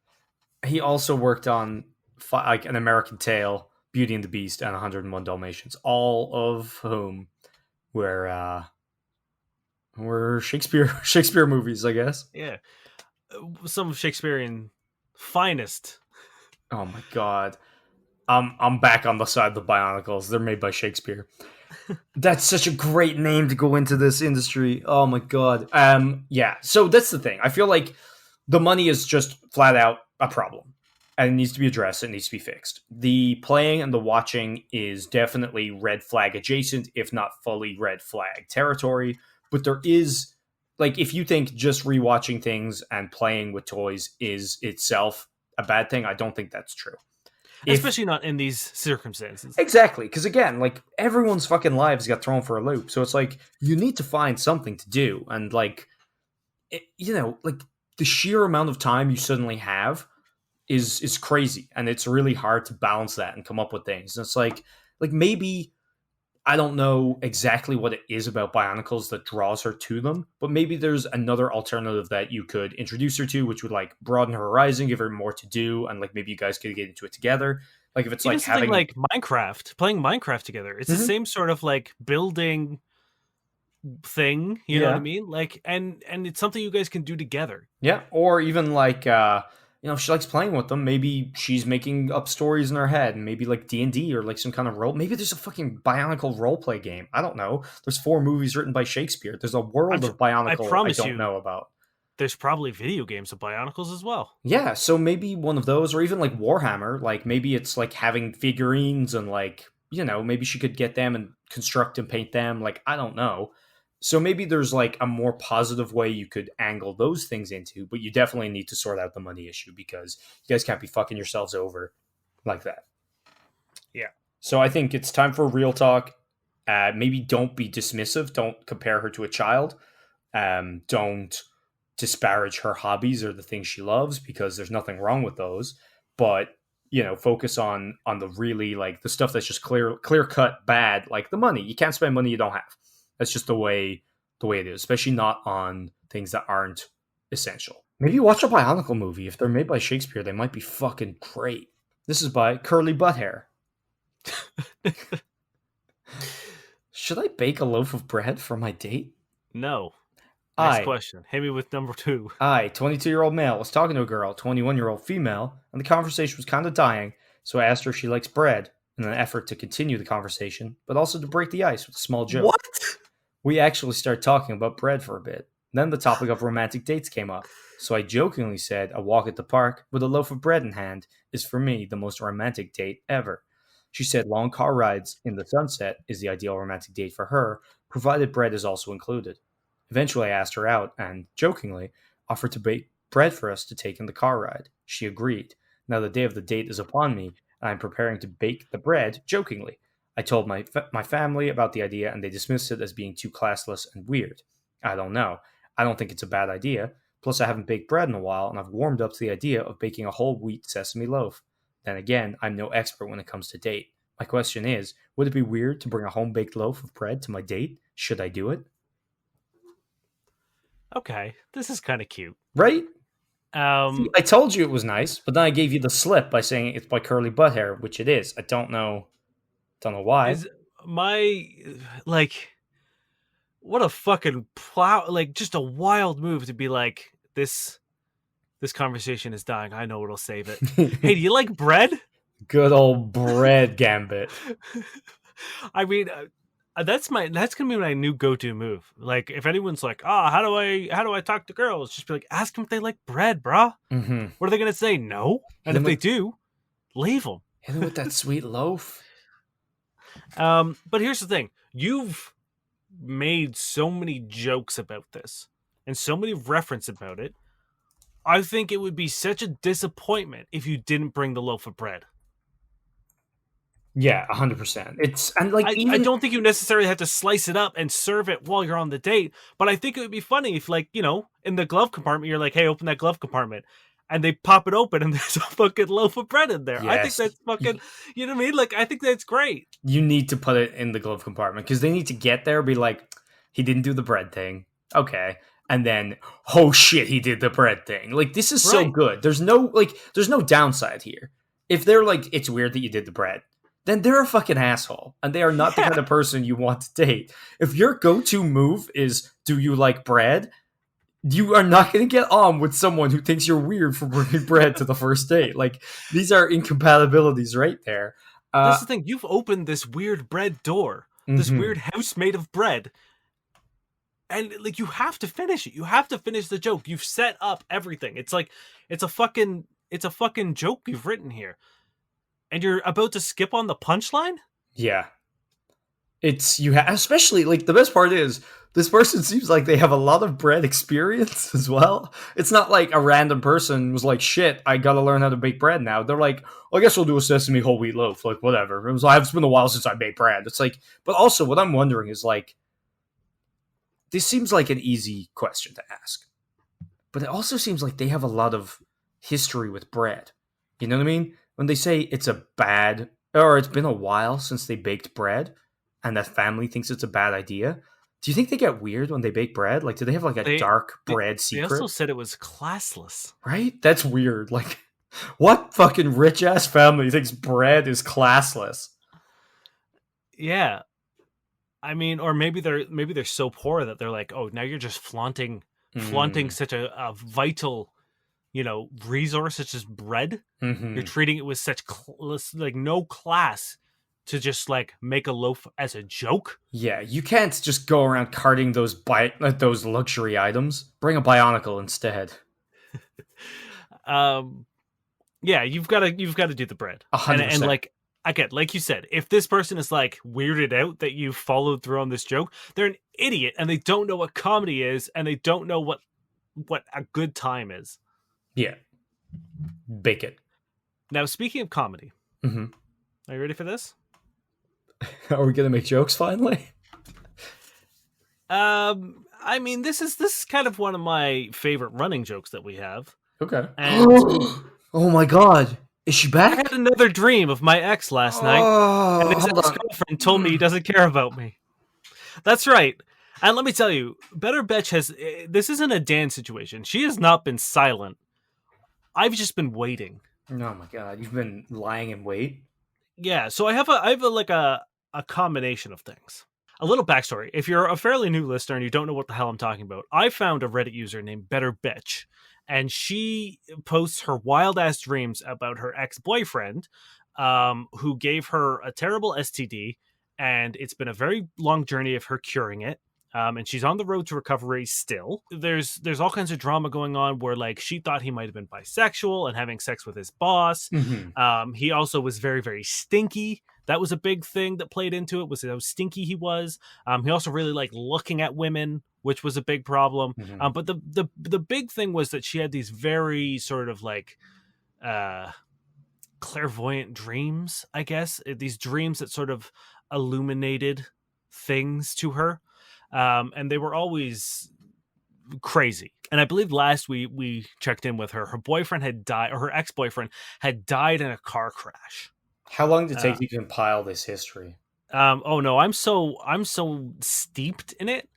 He also worked on like An American Tail, Beauty and the Beast, and 101 Dalmatians, all of whom were Shakespeare movies, I guess. Yeah. Some Shakespearean finest. Oh my god. I'm back on the side of the Bionicles. They're made by Shakespeare. That's such a great name to go into this industry. Oh my god. Yeah. So that's the thing. I feel like the money is just flat out a problem, and it needs to be addressed. It needs to be fixed. The playing and the watching is definitely red flag adjacent, if not fully red flag territory. But there is, like, if you think just rewatching things and playing with toys is itself a bad thing, I don't think that's true. Especially not in these circumstances. Exactly, because again, like, everyone's fucking lives got thrown for a loop, so it's like you need to find something to do, and like, like, the sheer amount of time you suddenly have is crazy, and it's really hard to balance that and come up with things. And it's like maybe I don't know exactly what it is about Bionicles that draws her to them, but maybe there's another alternative that you could introduce her to, which would like broaden her horizon, give her more to do, and like maybe you guys could get into it together. Like if it's Even like something having like Minecraft, playing Minecraft together. It's the Mhm. same sort of like building thing, you know what I Yeah. mean? Like and it's something you guys can do together. Yeah, or even like if she likes playing with them, maybe she's making up stories in her head, and maybe like D&D or like some kind of role. Maybe there's a fucking Bionicle role play game. I don't know. There's 4 movies written by Shakespeare. There's a world of I Bionicle I promise don't you, know about. there's probably video games of Bionicles as well. Yeah, so maybe one of those, or even like Warhammer. Like maybe it's like having figurines and like maybe she could get them and construct and paint them. Like I don't know. So maybe there's like a more positive way you could angle those things into, but you definitely need to sort out the money issue because you guys can't be fucking yourselves over like that. Yeah. So I think it's time for real talk. Maybe don't be dismissive. Don't compare her to a child. Don't disparage her hobbies or the things she loves because there's nothing wrong with those. But focus on the really like the stuff that's just clear cut bad, like the money. You can't spend money you don't have. That's just the way it is, especially not on things that aren't essential. Maybe watch a Bionicle movie. If they're made by Shakespeare, they might be fucking great. This is by Curly Butt Hair. Should I bake a loaf of bread for my date? No. Next I, question. Hit me with number 2. 22-year-old male, was talking to a girl, 21-year-old female, and the conversation was kind of dying, so I asked her if she likes bread in an effort to continue the conversation, but also to break the ice with a small joke. What? We actually started talking about bread for a bit. Then the topic of romantic dates came up, so I jokingly said a walk at the park with a loaf of bread in hand is for me the most romantic date ever. She said long car rides in the sunset is the ideal romantic date for her, provided bread is also included. Eventually, I asked her out and, jokingly, offered to bake bread for us to take in the car ride. She agreed. Now the day of the date is upon me, and I'm preparing to bake the bread, jokingly. I told my family about the idea, and they dismissed it as being too classless and weird. I don't know. I don't think it's a bad idea. Plus, I haven't baked bread in a while, and I've warmed up to the idea of baking a whole wheat sesame loaf. Then again, I'm no expert when it comes to date. My question is, would it be weird to bring a home baked loaf of bread to my date? Should I do it? Okay, this is kind of cute. Right? See, Um, I told you it was nice, but then I gave you the slip by saying it's by curly butt hair, which it is. I don't know why. is my like what a fucking plow, like just a wild move to be like this conversation is dying. I know what'll save it. Hey, do you like bread? Good old bread gambit. I mean, that's gonna be my new go-to move. Like, if anyone's like, how do I talk to girls? Just be like, ask them if they like bread, brah. Mm-hmm. What are they gonna say? No. And if they do, leave them. Hit him with that sweet loaf. But here's the thing: you've made so many jokes about this and so many reference about it. I think it would be such a disappointment if you didn't bring the loaf of bread. Yeah, 100%. It's and like I even don't think you necessarily have to slice it up and serve it while you're on the date, but I think it would be funny if, like, in the glove compartment, you're like, hey, open that glove compartment. And they pop it open and there's a fucking loaf of bread in there. I think yes, that's fucking, you know what I mean? Like, I think that's great. you need to put it in the glove compartment because they need to get there, be like, he didn't do the bread thing. Okay. And then, oh shit, he did the bread thing. Like, this is so Right. good. There's no downside here. If they're like, it's weird that you did the bread, then they're a fucking asshole. And they are not the Yeah. kind of person you want to date. If your go-to move is, do you like bread? You are not going to get on with someone who thinks you're weird for bringing bread to the first date. Like, these are incompatibilities right there. That's the thing. You've opened this weird bread door, this Mhm. weird house made of bread. And like, you have to finish it. You have to finish the joke. You've set up everything. It's like it's a fucking joke you've written here. And you're about to skip on the punchline? Yeah. It's especially like the best part is this person seems like they have a lot of bread experience as well. It's not like a random person was like, "Shit, I got to learn how to bake bread now." They're like, well, "I guess we'll do a sesame whole wheat loaf." Like, whatever. It's been a while since I made bread. It's like, but also what I'm wondering is like, this seems like an easy question to ask, but it also seems like they have a lot of history with bread. You know what I mean? When they say it's a bad or it's been a while since they baked bread and that family thinks it's a bad idea, do you think they get weird when they bake bread? Like, do they have like a They dark they, bread they also secret? said it was classless. Right? That's weird. Like, what fucking rich ass family thinks bread is classless? Yeah. I mean, or maybe they're so poor that they're like, oh, now you're just flaunting Mm. such a vital, resource such as bread. You're Hmm. treating it with such like no class to just like make a loaf as a joke. Yeah, you can't just go around carting those luxury items. Bring a bionicle instead. Um, yeah, you've got to do the bread, and 100%. like again, like you said, if this person is like weirded out that you followed through on this joke, they're an idiot and they don't know what comedy is, and they don't know what a good time is. Yeah, bake it. Now, speaking of comedy, Hmm. are you ready for this? Are we gonna make jokes finally? I mean, this is kind of one of my favorite running jokes that we have, Okay. and Oh my god, is she I had back? another dream of my ex last night, and Oh, his hold on. ex-girlfriend told me he doesn't care about me. That's right. And let me tell you, Better Betch has. This isn't a Dan situation. She has not been silent. I've just been waiting. Oh my god, you've been lying in wait. Yeah, so I have like a combination of things. A little backstory. If you're a fairly new listener and you don't know what the hell I'm talking about, I found a Reddit user named Better Bitch, and she posts her wild ass dreams about her ex boyfriend, who gave her a terrible STD, and it's been a very long journey of her curing it. And she's on the road to recovery still. There's all kinds of drama going on where like she thought he might have been bisexual and having sex with his boss. Hmm. He also was very very stinky. That was a big thing that played into it, was how stinky he was. He also really liked looking at women, which was a big problem. Hmm. But the big thing was that she had these very sort of like uh, clairvoyant dreams, I guess. These dreams that sort of illuminated things to her. And they were always crazy. And I believe last we checked in with her, her boyfriend had died, or her ex-boyfriend had died in a car crash. How long did it Uh, take you to compile this history? oh no, I'm so steeped in it.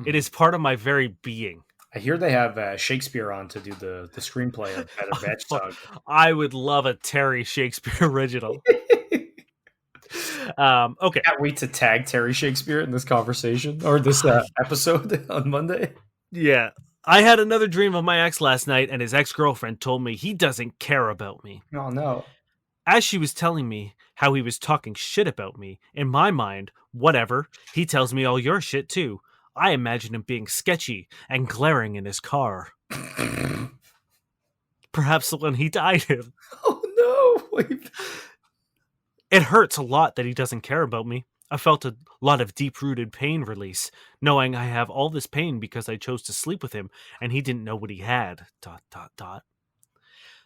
It Mhm. is part of my very being. I hear they have Shakespeare on to do the screenplay of Better Batch Saga. I would love a Terry Shakespeare original. Okay. Can't wait to tag Terry Shakespeare in this conversation or this Ah, episode on Monday. yeah. I had another dream of my ex last night, and his ex girlfriend told me he doesn't care about me. Oh no. As she was telling me how he was talking shit about me, in my mind, whatever, he tells me all your shit too. I imagine him being sketchy and glaring in his car. Perhaps the one he died in. Oh no. Wait. It hurts a lot that he doesn't care about me. I felt a lot of deep rooted pain release, knowing I have all this pain because I chose to sleep with him and he didn't know what he had. ...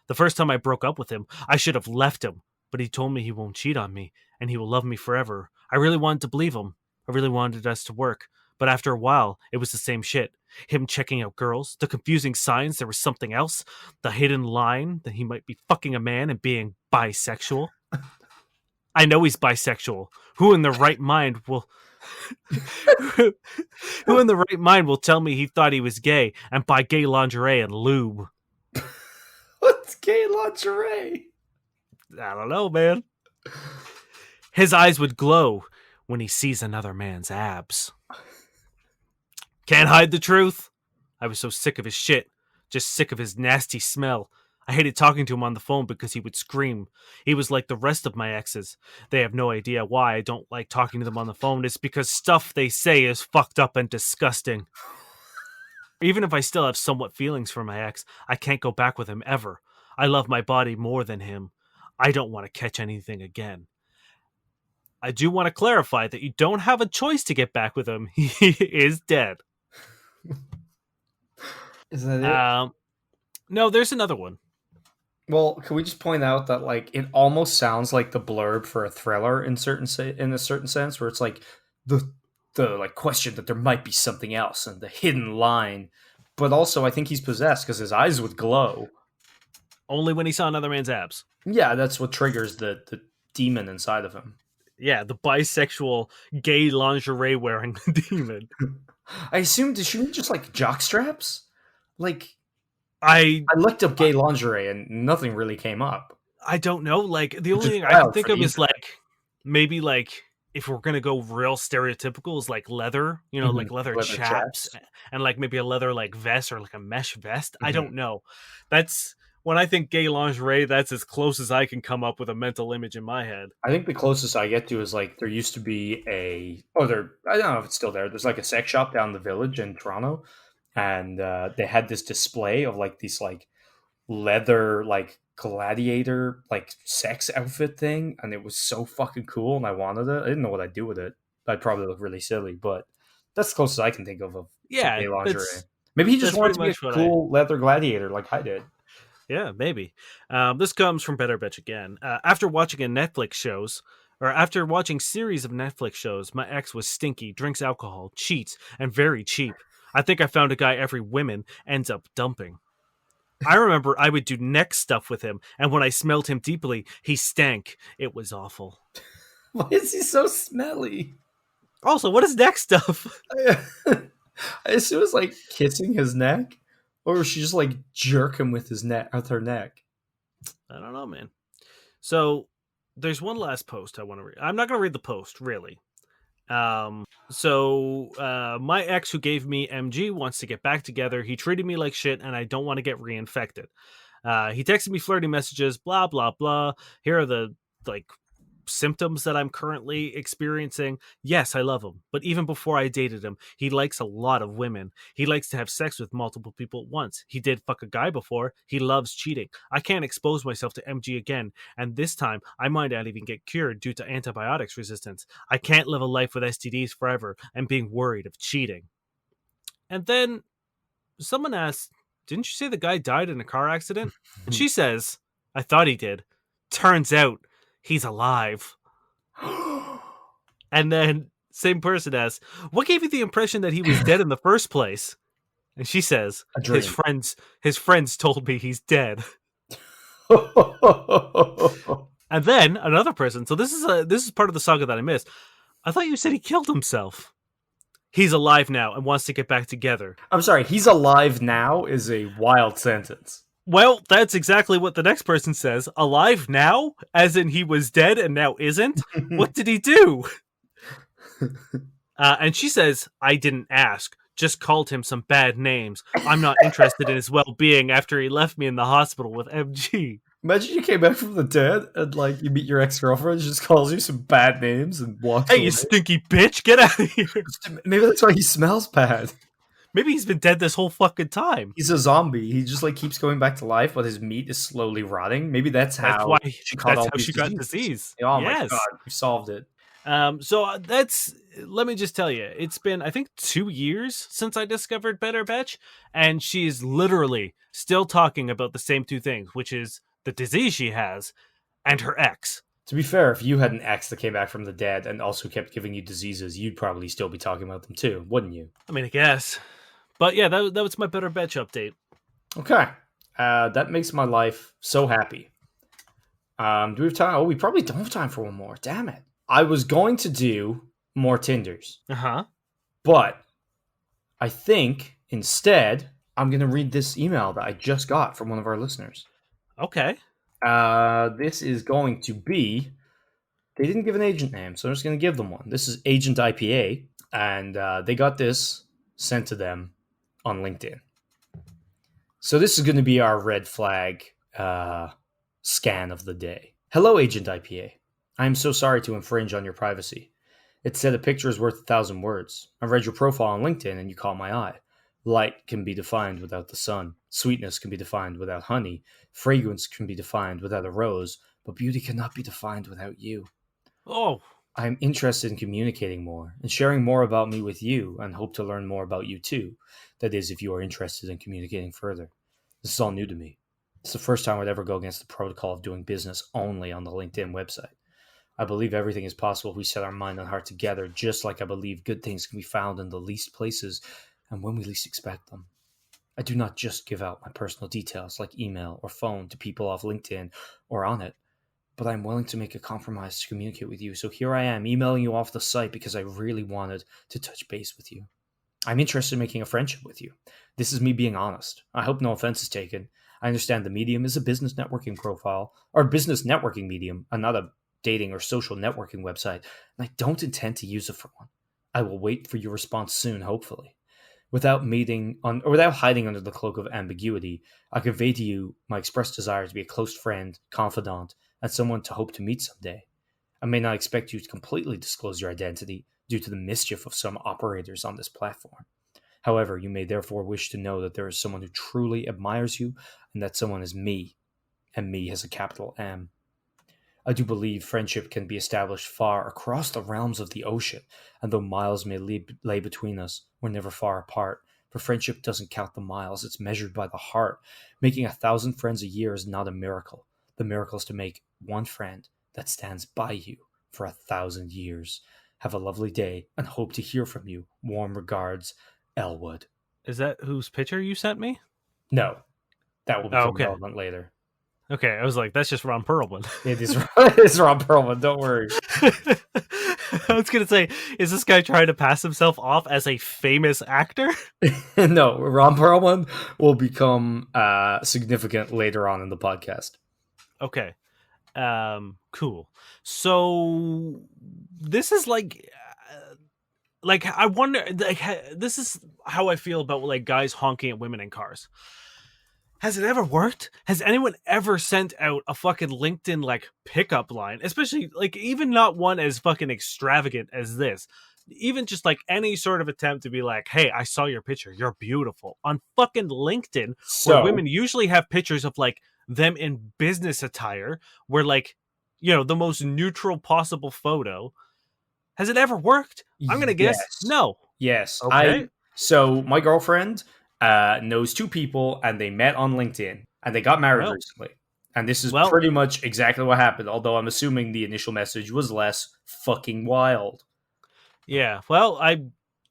The first time I broke up with him, I should have left him, but he told me he won't cheat on me and he will love me forever. I really wanted to believe him. I really wanted us to work. But after a while, it was the same shit. Him checking out girls, the confusing signs there was something else, the hidden line that he might be fucking a man and being bisexual. I know he's bisexual. Who in the right mind will who in the right mind will tell me he thought he was gay and buy gay lingerie and lube? What's gay lingerie? I don't know, man. His eyes would glow when he sees another man's abs. Can't hide the truth. I was so sick of his shit. Just sick of his nasty smell. I hated talking to him on the phone because he would scream. He was like the rest of my exes. They have no idea why I don't like talking to them on the phone. It's because stuff they say is fucked up and disgusting. Even if I still have somewhat feelings for my ex, I can't go back with him ever. I love my body more than him. I don't want to catch anything again. I do want to clarify that you don't have a choice to get back with him. He is dead. Is that it? No, there's another one. Well, can we just point out that like it almost sounds like the blurb for a thriller in in a certain sense, where it's like the like question that there might be something else and the hidden line, but also I think he's possessed because his eyes would glow. Only when he saw another man's abs. Yeah, that's what triggers the demon inside of him. Yeah, the bisexual, gay lingerie wearing demon. I assume did she mean just like jock straps? Like I I looked up gay lingerie and nothing really came up. I don't know. Like the Which only is thing I can wild think for the of is internet. like maybe like if we're gonna go real stereotypical is like leather, Mhm. like leather Leather chaps chaps. and like maybe a leather like vest or like a mesh vest. I Mhm. don't know. That's when I think gay lingerie, that's as close as I can come up with a mental image in my head. I think the closest I get to is like there used to be I don't know if it's still there. There's like a sex shop down the village in Toronto, and they had this display of like these like leather like gladiator like sex outfit thing, and it was so fucking cool, and I wanted it. I didn't know what I'd do with it. I'd probably look really silly, but that's the closest I can think of some Yeah, gay lingerie. that's Maybe he just that's wanted pretty to be a much what I cool leather gladiator like I did. Yeah, maybe. This comes from Better Bitch again. After watching after watching series of Netflix shows, my ex was stinky, drinks alcohol, cheats, and very cheap. I think I found a guy every woman ends up dumping. I remember I would do neck stuff with him, and when I smelled him deeply, he stank. It was awful. Why is he so smelly? Also, what is neck stuff? I assume it's like kissing his neck, or was she just like jerk him with his neck with her neck? I don't know, man. So there's one last post I want to read. I'm not going to read the post, really. My ex who gave me MG wants to get back together. He treated me like shit and I don't want to get reinfected. He texted me flirty messages, blah, blah, blah. Here are the like symptoms that I'm currently experiencing. Yes, I love him. But even before I dated him, he likes a lot of women. He likes to have sex with multiple people at once. He did fuck a guy before. He loves cheating. I can't expose myself to MG again. And this time, I might not even get cured due to antibiotics resistance. I can't live a life with STDs forever and being worried of cheating. And then someone asked, didn't you say the guy died in a car accident? And she says, I thought he did. Turns out he's alive. And then same person asks, what gave you the impression that he was dead in the first place? And she says, A his dream. friends his friends told me he's dead. And then another person. So this is part of the saga that I missed. I thought you said he killed himself. He's alive now and wants to get back together. I'm sorry, he's alive now is a wild sentence. Well, that's exactly what the next person says. Alive now? As in he was dead and now isn't? What did he do? And she says, I didn't ask. Just called him some bad names. I'm not interested in his well-being after he left me in the hospital with MG. Imagine you came back from the dead and like you meet your ex-girlfriend, she just calls you some bad names and walks Hey, away. you stinky bitch, get out of here. Maybe that's why he smells bad. Maybe he's been dead this whole fucking time. He's a zombie. He just like keeps going back to life, but his meat is slowly rotting. Maybe that's That's how why she caught that's all how these she got diseases. disease. Oh Yes. my god, we solved it. So that's, let me just tell you, it's been, I think, 2 years since I discovered Better Betch, and she's literally still talking about the same two things, which is the disease she has and her ex. To be fair, if you had an ex that came back from the dead and also kept giving you diseases, you'd probably still be talking about them too, wouldn't you? I mean, I guess. But yeah, that was my Better Betch update. Okay. That makes my life so happy. Do we have time? Oh, we probably don't have time for one more. Damn it. I was going to do more Tinders, Uh-huh. but I think instead I'm going to read this email that I just got from one of our listeners. Okay. This is going to be. They didn't give an agent name, so I'm just going to give them one. This is Agent IPA, and they got this sent to them on LinkedIn. So this is going to be our red flag scan of the day. Hello, Agent IPA. I am so sorry to infringe on your privacy. It said a picture is worth 1,000 words. I read your profile on LinkedIn and you caught my eye. Light can be defined without the sun. Sweetness can be defined without honey. Fragrance can be defined without a rose. But beauty cannot be defined without you. Oh. I am interested in communicating more and sharing more about me with you and hope to learn more about you too. That is, if you are interested in communicating further. This is all new to me. It's the first time I'd ever go against the protocol of doing business only on the LinkedIn website. I believe everything is possible if we set our mind and heart together, just like I believe good things can be found in the least places and when we least expect them. I do not just give out my personal details like email or phone to people off LinkedIn or on it, but I'm willing to make a compromise to communicate with you. So here I am emailing you off the site because I really wanted to touch base with you. I'm interested in making a friendship with you. This is me being honest. I hope no offense is taken. I understand the medium is a business networking profile or business networking medium and not a dating or social networking website, and I don't intend to use it for one. I will wait for your response soon, hopefully. Without hiding under the cloak of ambiguity, I convey to you my expressed desire to be a close friend, confidant, and someone to hope to meet someday. I may not expect you to completely disclose your identity due to the mischief of some operators on this platform. However, you may therefore wish to know that there is someone who truly admires you, and that someone is me, and me has a capital M. I do believe friendship can be established far across the realms of the ocean, and though miles may lay between us, we're never far apart. For friendship doesn't count the miles, it's measured by the heart. Making 1,000 friends a year is not a miracle. The miracle is to make one friend that stands by you for 1,000 years. Have a lovely day, and hope to hear from you. Warm regards, Elwood. Is that whose picture you sent me? No, that will become okay. relevant later. Okay, I was like, that's just Ron Perlman. It is it's Ron Perlman, don't worry. I was going to say, is this guy trying to pass himself off as a famous actor? No, Ron Perlman will become significant later on in the podcast. Okay. Cool. So this is like I wonder, like, this is how I feel about like guys honking at women in cars. Has it ever worked? Has anyone ever sent out a fucking LinkedIn like pickup line? Especially like even not one as fucking extravagant as this. Even just like any sort of attempt to be like, hey, I saw your picture. You're beautiful. On fucking LinkedIn, where women usually have pictures of like them in business attire, where like, you know, the most neutral possible photo. Has it ever worked? I'm going to guess no. Yes. Okay. So my girlfriend knows two people and they met on LinkedIn and they got married recently. And this is pretty much exactly what happened, although I'm assuming the initial message was less fucking wild. Yeah, well, I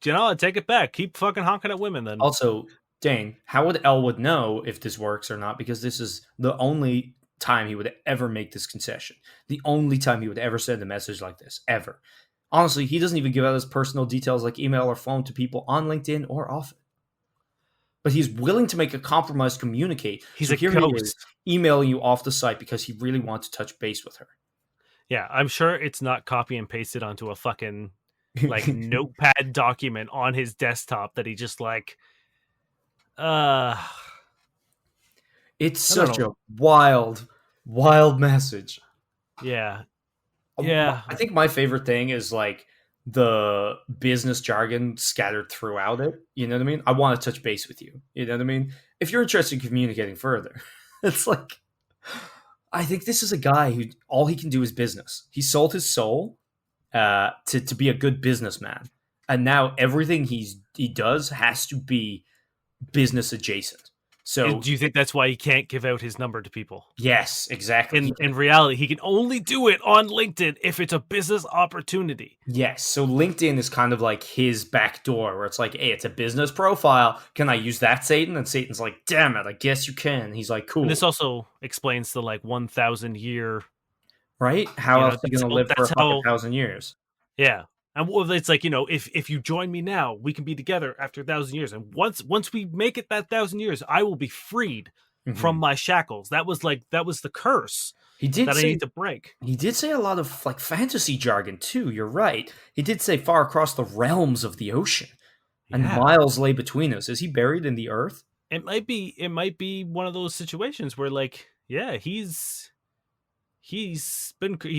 take it back. Keep fucking honking at women then. Also, Dain, how would Elwood know if this works or not? Because this is the only time he would ever make this concession. The only time he would ever send a message like this, ever. Honestly, he doesn't even give out his personal details like email or phone to people on LinkedIn or off it. But he's willing to make a compromise to communicate. He's so a here ghost. he is emailing you off the site because he really wants to touch base with her. Yeah, I'm sure it's not copy and pasted onto a fucking like notepad document on his desktop that he just like it's such a wild message. Yeah. I think my favorite thing is like the business jargon scattered throughout it. You know what I mean? I want to touch base with you. You know what I mean? If you're interested in communicating further, it's like, I think this is a guy who all he can do is business. He sold his soul to be a good businessman. And now everything he does has to be business adjacent. So do you think that's why he can't give out his number to people? Yes, exactly. In reality, he can only do it on LinkedIn if it's a business opportunity. Yes, so LinkedIn is kind of like his back door where it's like, hey, it's a business profile. Can I use that, Satan? And Satan's like, damn it, I guess you can. He's like, cool. And this also explains the like 1,000 year... Right? How else are you going to live for a 1,000 years? Yeah. And it's like, if you join me now, we can be together after 1,000 years. And once we make it that 1,000 years, I will be freed from my shackles. That was the curse I need to break. He did say a lot of like fantasy jargon too. You're right. He did say far across the realms of the ocean, and miles lay between us. Is he buried in the earth? It might be one of those situations where like, yeah, he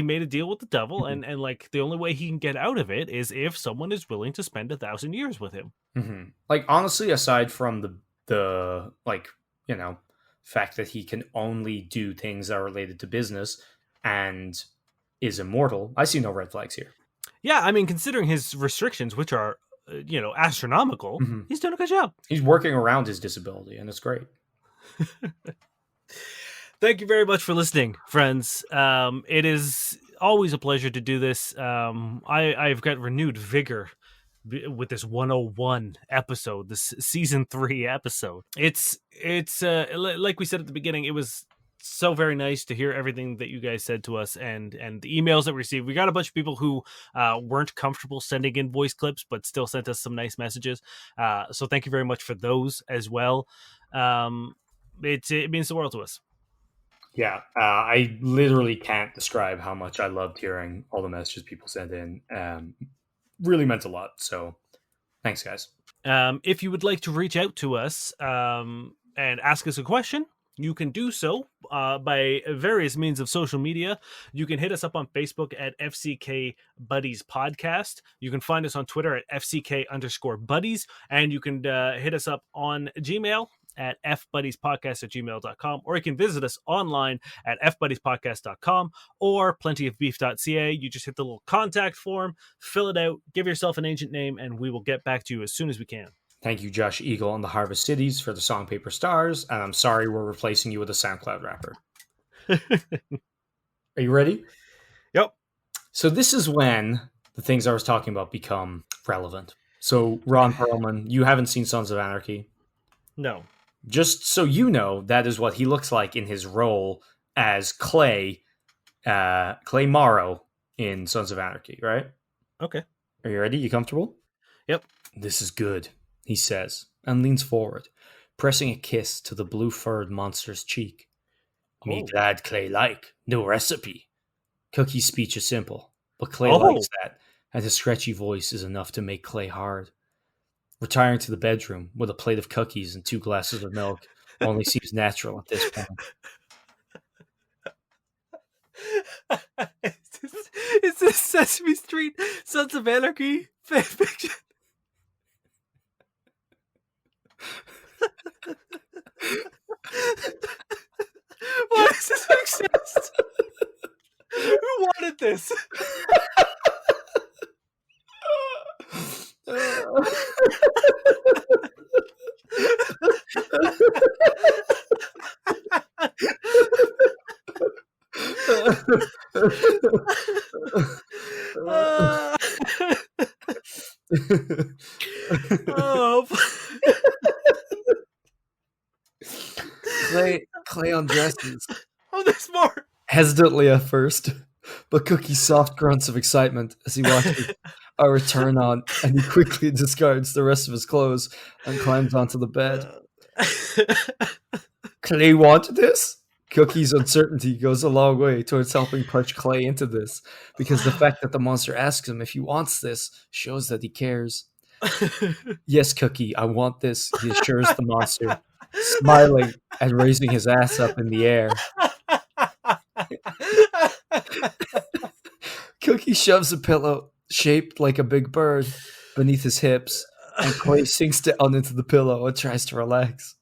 made a deal with the devil, and like the only way he can get out of it is if someone is willing to spend 1,000 years with him. Like honestly, aside from the like, fact that he can only do things that are related to business and is immortal, I see no red flags here. Yeah, I mean, considering his restrictions, which are astronomical, he's doing a good job. He's working around his disability, and it's great. Thank you very much for listening, friends. It is always a pleasure to do this. I've got renewed vigor with this 101 episode, this season 3 episode. It's like we said at the beginning, it was so very nice to hear everything that you guys said to us and the emails that we received. We got a bunch of people who weren't comfortable sending in voice clips, but still sent us some nice messages. So thank you very much for those as well. It means the world to us. Yeah, I literally can't describe how much I loved hearing all the messages people sent in. Really meant a lot. So thanks, guys. If you would like to reach out to us and ask us a question, you can do so by various means of social media. You can hit us up on Facebook at FCK Buddies Podcast. You can find us on Twitter at FCK_Buddies. And you can hit us up on Gmail at fbuddiespodcast@gmail.com, or you can visit us online at fbuddiespodcast.com or plentyofbeef.ca. You just hit the little contact form, fill it out, give yourself an ancient name, and we will get back to you as soon as we can. Thank you, Josh Eagle and the Harvest Cities, for the song Paper Stars, and I'm sorry we're replacing you with a SoundCloud rapper. Are you ready? Yep. So this is when the things I was talking about become relevant. So, Ron Perlman, you haven't seen Sons of Anarchy? No. Just so you know, that is what he looks like in his role as Clay Morrow in Sons of Anarchy, right? Okay. Are you ready? You comfortable? Yep. This is good, he says, and leans forward, pressing a kiss to the blue-furred monster's cheek. Me glad Clay like. No recipe. Cookie's speech is simple, but Clay likes that, and his scratchy voice is enough to make Clay hard. Retiring to the bedroom with a plate of cookies and 2 glasses of milk only seems natural at this point. Is this Sesame Street Sons of Anarchy fanfiction? Why does this exist? Who wanted this? Clay undresses. Oh, There's more. Hesitantly at first, but Cookie's soft grunts of excitement as he watches our turn on, and he quickly discards the rest of his clothes and climbs onto the bed. Clay wanted this? Cookie's uncertainty goes a long way towards helping push Clay into this, because the fact that the monster asks him if he wants this shows that he cares. Yes, Cookie, I want this, he assures the monster, smiling and raising his ass up in the air. Cookie shoves a pillow shaped like a big bird beneath his hips, and Clay sinks down into the pillow and tries to relax.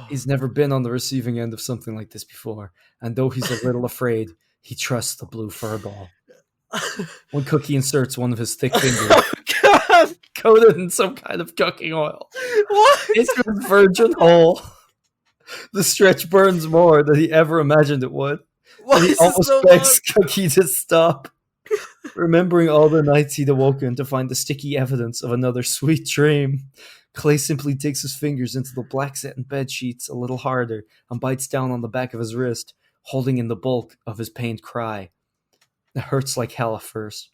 He's never been on the receiving end of something like this before, and though he's a little afraid, he trusts the blue fur ball. When Cookie inserts one of his thick fingers, God. coated in some kind of cooking oil, What? into his virgin hole, the stretch burns more than he ever imagined it would. Why And he is this almost so begs Cookie to stop, remembering all the nights he'd awoken to find the sticky evidence of another sweet dream. Clay simply digs his fingers into the black satin bed sheets a little harder and bites down on the back of his wrist, holding in the bulk of his pained cry. It hurts like hell at first.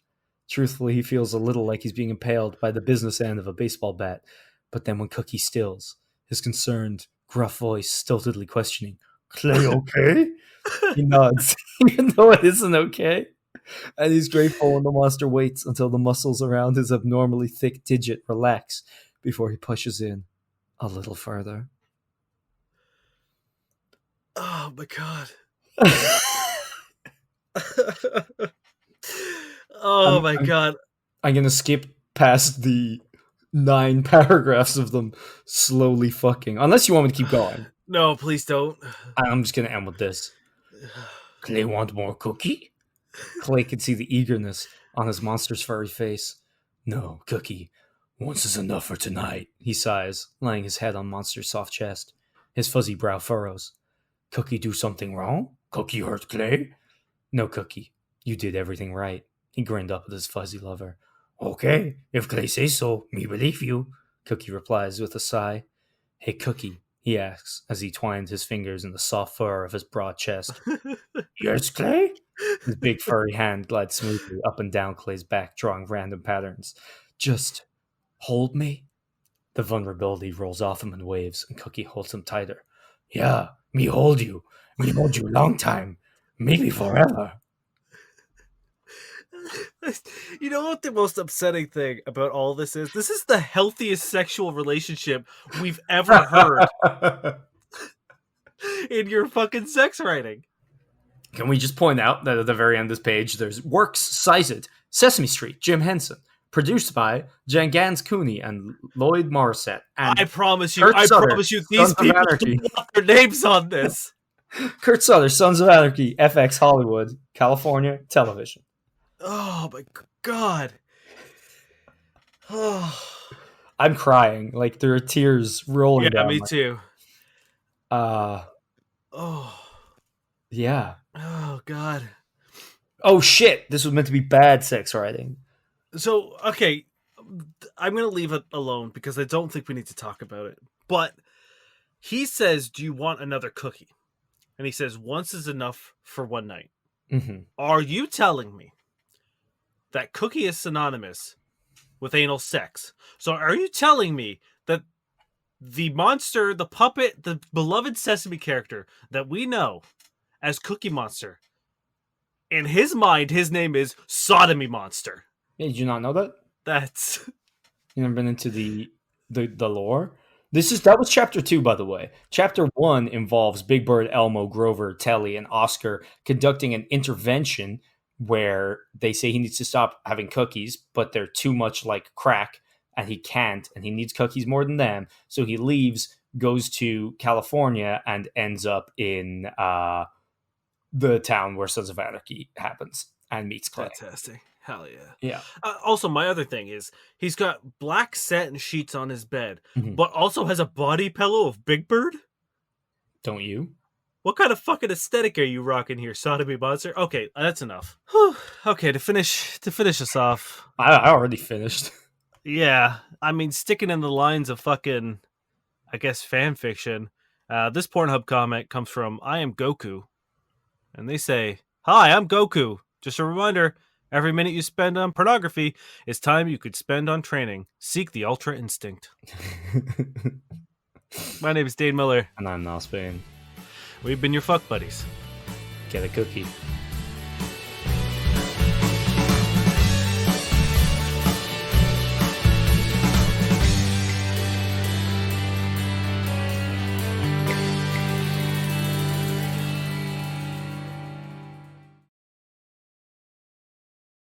Truthfully, he feels a little like he's being impaled by the business end of a baseball bat. But then when Cookie stills, his concerned, gruff voice stiltedly questioning, "Clay okay?" He nods, even though it isn't okay. And he's grateful when the monster waits until the muscles around his abnormally thick digit relax before he pushes in a little further. Oh my god. Oh my god. I'm going to skip past the 9 paragraphs of them slowly fucking. Unless you want me to keep going. No, please don't. I'm just going to end with this. Clay want more cookie? Clay could see the eagerness on his monster's furry face. No, Cookie. Once is enough for tonight, he sighs, laying his head on Monster's soft chest. His fuzzy brow furrows. Cookie do something wrong? Cookie hurt Clay? No, Cookie. You did everything right. He grinned up at his fuzzy lover. Okay, if Clay says so, me believe you, Cookie replies with a sigh. Hey, Cookie, he asks as he twined his fingers in the soft fur of his broad chest. Yes, Clay? His big furry hand glides smoothly up and down Clay's back, drawing random patterns. Just hold me? The vulnerability rolls off him in waves, and Cookie holds him tighter. Yeah, me hold you. Me hold you long time. Maybe forever. You know what the most upsetting thing about all this is? This is the healthiest sexual relationship we've ever heard in your fucking sex writing. Can we just point out that at the very end of this page, there's Works Cited, Sesame Street, Jim Henson, produced by Jangans Cooney and Lloyd Morissette. And I promise you, Kurt Sutter, these Sons people of Anarchy. don't want their names on this. Kurt Sutter, Sons of Anarchy, FX Hollywood, California, television. Oh my god. Oh. I'm crying. Like, there are tears rolling down. Yeah, me too. Oh. Yeah. Oh god. Oh shit, this was meant to be bad sex writing. So, okay, I'm going to leave it alone because I don't think we need to talk about it. But he says, do you want another cookie? And he says, once is enough for one night. Mm-hmm. Are you telling me that cookie is synonymous with anal sex? So are you telling me that the monster, the puppet, the beloved Sesame character that we know as Cookie Monster, in his mind, his name is Sodomy Monster? Yeah, did you not know that? That's... You never been into the lore? That was chapter 2, by the way. Chapter 1 involves Big Bird, Elmo, Grover, Telly, and Oscar conducting an intervention where they say he needs to stop having cookies, but they're too much like crack, and he can't, and he needs cookies more than them. So he leaves, goes to California, and ends up in the town where Sons of Anarchy happens, and meets Clay. Fantastic. Hell yeah. Yeah. Also, my other thing is he's got black satin sheets on his bed, Mm-hmm. but also has a body pillow of Big Bird? Don't you? What kind of fucking aesthetic are you rocking here, Sodomy Monster? Okay, that's enough. Okay, to finish us off. I already finished. Yeah, I mean, sticking in the lines of fucking, I guess, fan fiction. This Pornhub comment comes from I Am Goku. and they say, "Hi, I'm Goku. Just a reminder, every minute you spend on pornography is time you could spend on training. Seek the Ultra Instinct." My name is Dane Miller. And I'm Niall Spain. We've been your fuck buddies. Get a cookie.